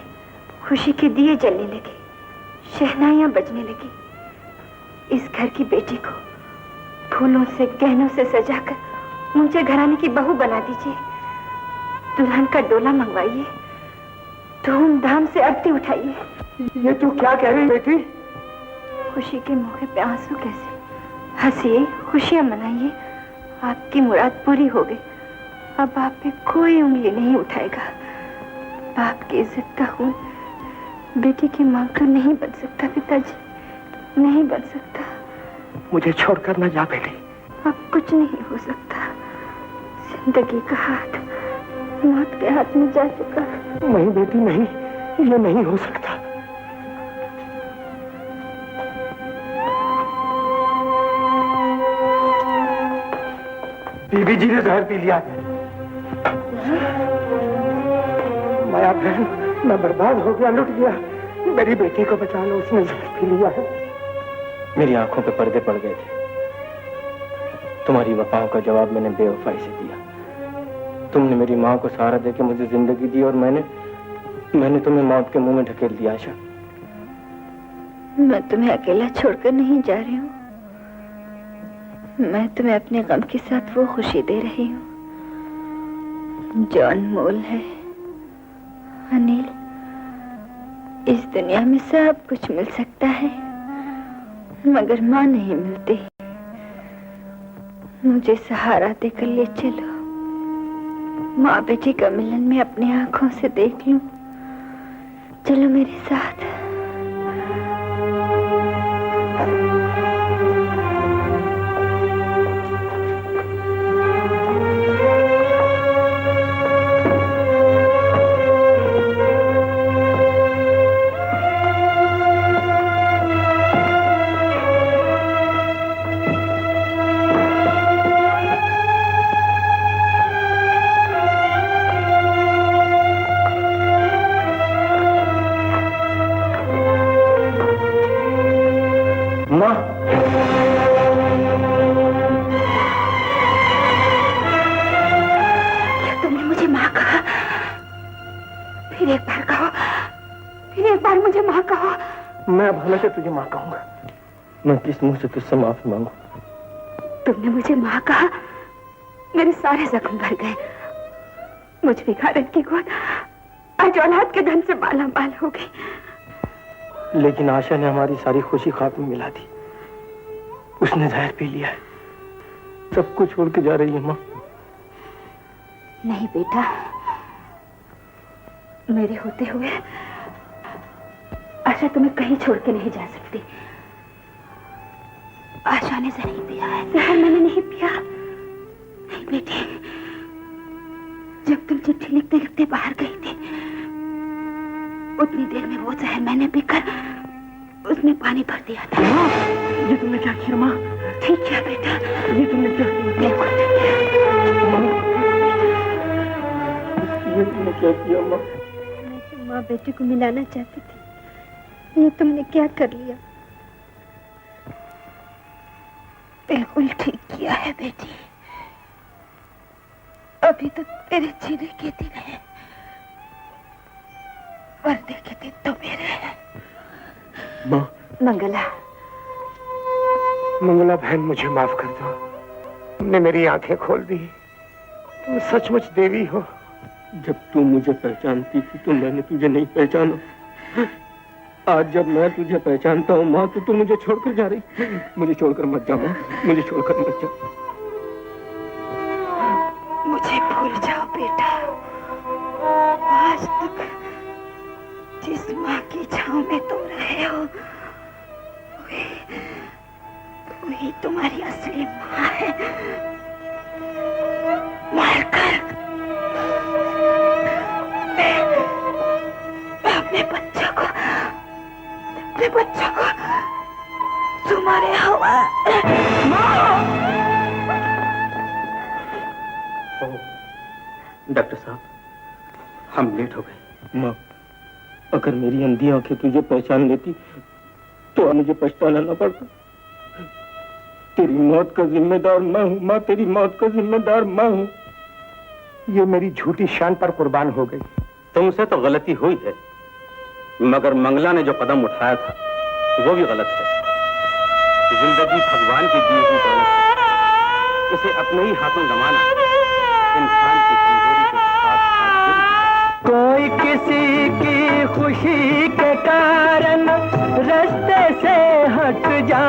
खुशी के दिए जलने लगे, शहनाइयां बजने लगी। इस घर की बेटी को फूलों से, गहनों से सजाकर ऊंचे घराने की बहू बना दीजिए। दुल्हन का डोला मंगवाइए, धूमधाम से आरती उठाइए। ये तू क्या कह रही बेटी? खुशी के मौके पे आंसू कैसे? हंसिए, खुशियां मनाइए। आपकी मुराद पूरी हो गई। अब आप पे कोई उंगली नहीं उठाएगा। बाप की इज्जत का खून बेटी की मां का नहीं बन सकता पिताजी, नहीं बन सकता। मुझे छोड़कर न जा बेटी। अब कुछ नहीं हो सकता। जिंदगी का हाथ मौत के हाथ में जा चुका है। नहीं बेटी, नहीं, ये नहीं हो सकता। बीबी जी ने जहर पी लिया है। माया बहन, मैं बर्बाद हो गया, लुट गया। मेरी बेटी को बचा लो, उसने जहर पी लिया है। मेरी आंखों पे पर्दे पड़ गए थे। तुम्हारी वफाओं का जवाब मैंने बेवफाई से दिया। तुमने मेरी माँ को सहारा देके मुझे जिंदगी दी और मैंने तुम्हें मौत के मुंह में ढकेल दिया। आशा, मैं तुम्हें अकेला छोड़कर नहीं जा रही हूँ। मैं तुम्हें अपने गम के साथ वो खुशी दे रही हूँ जो अनमोल है। अनिल, इस दुनिया में सब कुछ मिल सकता है मगर माँ नहीं मिलती। मुझे सहारा देकर ले चलो। माँ बेटी का मिलन मैं अपनी आंखों से देख लूं। चलो मेरे साथ। से तुझे माँ कहूंगा। मैं किस मुंह से तुझसे माफी मांगू? तुमने मुझे माँ कहा, मेरे सारे जख्म भर गए। मुझ भिखारन की गोद आज औलाद के धन से मालामाल हो गई। लेकिन आशा ने हमारी सारी खुशी खाक में मिला दी। उसने जहर पी लिया है। सब कुछ छोड़ के जा रही है माँ। नहीं बेटा, मेरे होते हुए आशा तुम्हें कहीं छोड़ के नहीं जा सकती। आशा ने जहर नहीं पिया है। जहर मैंने नहीं पिया। नहीं बेटी, जब तुम चिट्ठी लिखते लिखते बाहर गई थी उतनी देर में वो जहर मैंने पीकर उसमें पानी भर दिया था। ये तुमने क्या किया माँ? ठीक किया बेटा। ये तुमने क्या किया? ये तुमने क्या किया माँ? मैं माँ बेटी को मिलाना चाहती थी, ये तुमने क्या कर लिया? बिल्कुल ठीक किया है बेटी। अभी तो तेरे जीने के दिन है, मरने के दिन तो मेरे हैं। माँ। मंगला। मंगला बहन, मुझे माफ कर दो। तुमने मेरी आंखें खोल दी। तुम सचमुच देवी हो। जब तू मुझे पहचानती थी तो मैंने तुझे नहीं पहचाना। आज जब मैं तुझे पहचानता हूँ माँ, तो तू मुझे छोड़कर जा रही। मुझे छोड़कर मत जा माँ, मुझे छोड़कर मत जा। मुझे भूल जाओ बेटा। आज तक जिस माँ की छांव में तुम रहे हो वही तुम्हारी असली माँ है। मारकर मैं अपने बच्चों को तुम्हारे हवाले। डॉक्टर साहब, हम लेट हो गए। माँ, अगर मेरी अंधी आंखें तुझे पहचान लेती तो मुझे पछताना न पड़ता। तेरी मौत का जिम्मेदार मैं हूँ माँ, तेरी मौत का जिम्मेदार मैं हूँ। ये मेरी झूठी शान पर कुर्बान हो गई। तुमसे तो गलती हुई है, मगर मंगला ने जो कदम उठाया था वो भी गलत है। जिंदगी भगवान की दी हुई दौलत है, इसे अपने ही हाथों गंवाना इंसान की कमजोरी के साथ साथ कोई किसी की खुशी के कारण रास्ते से हट जा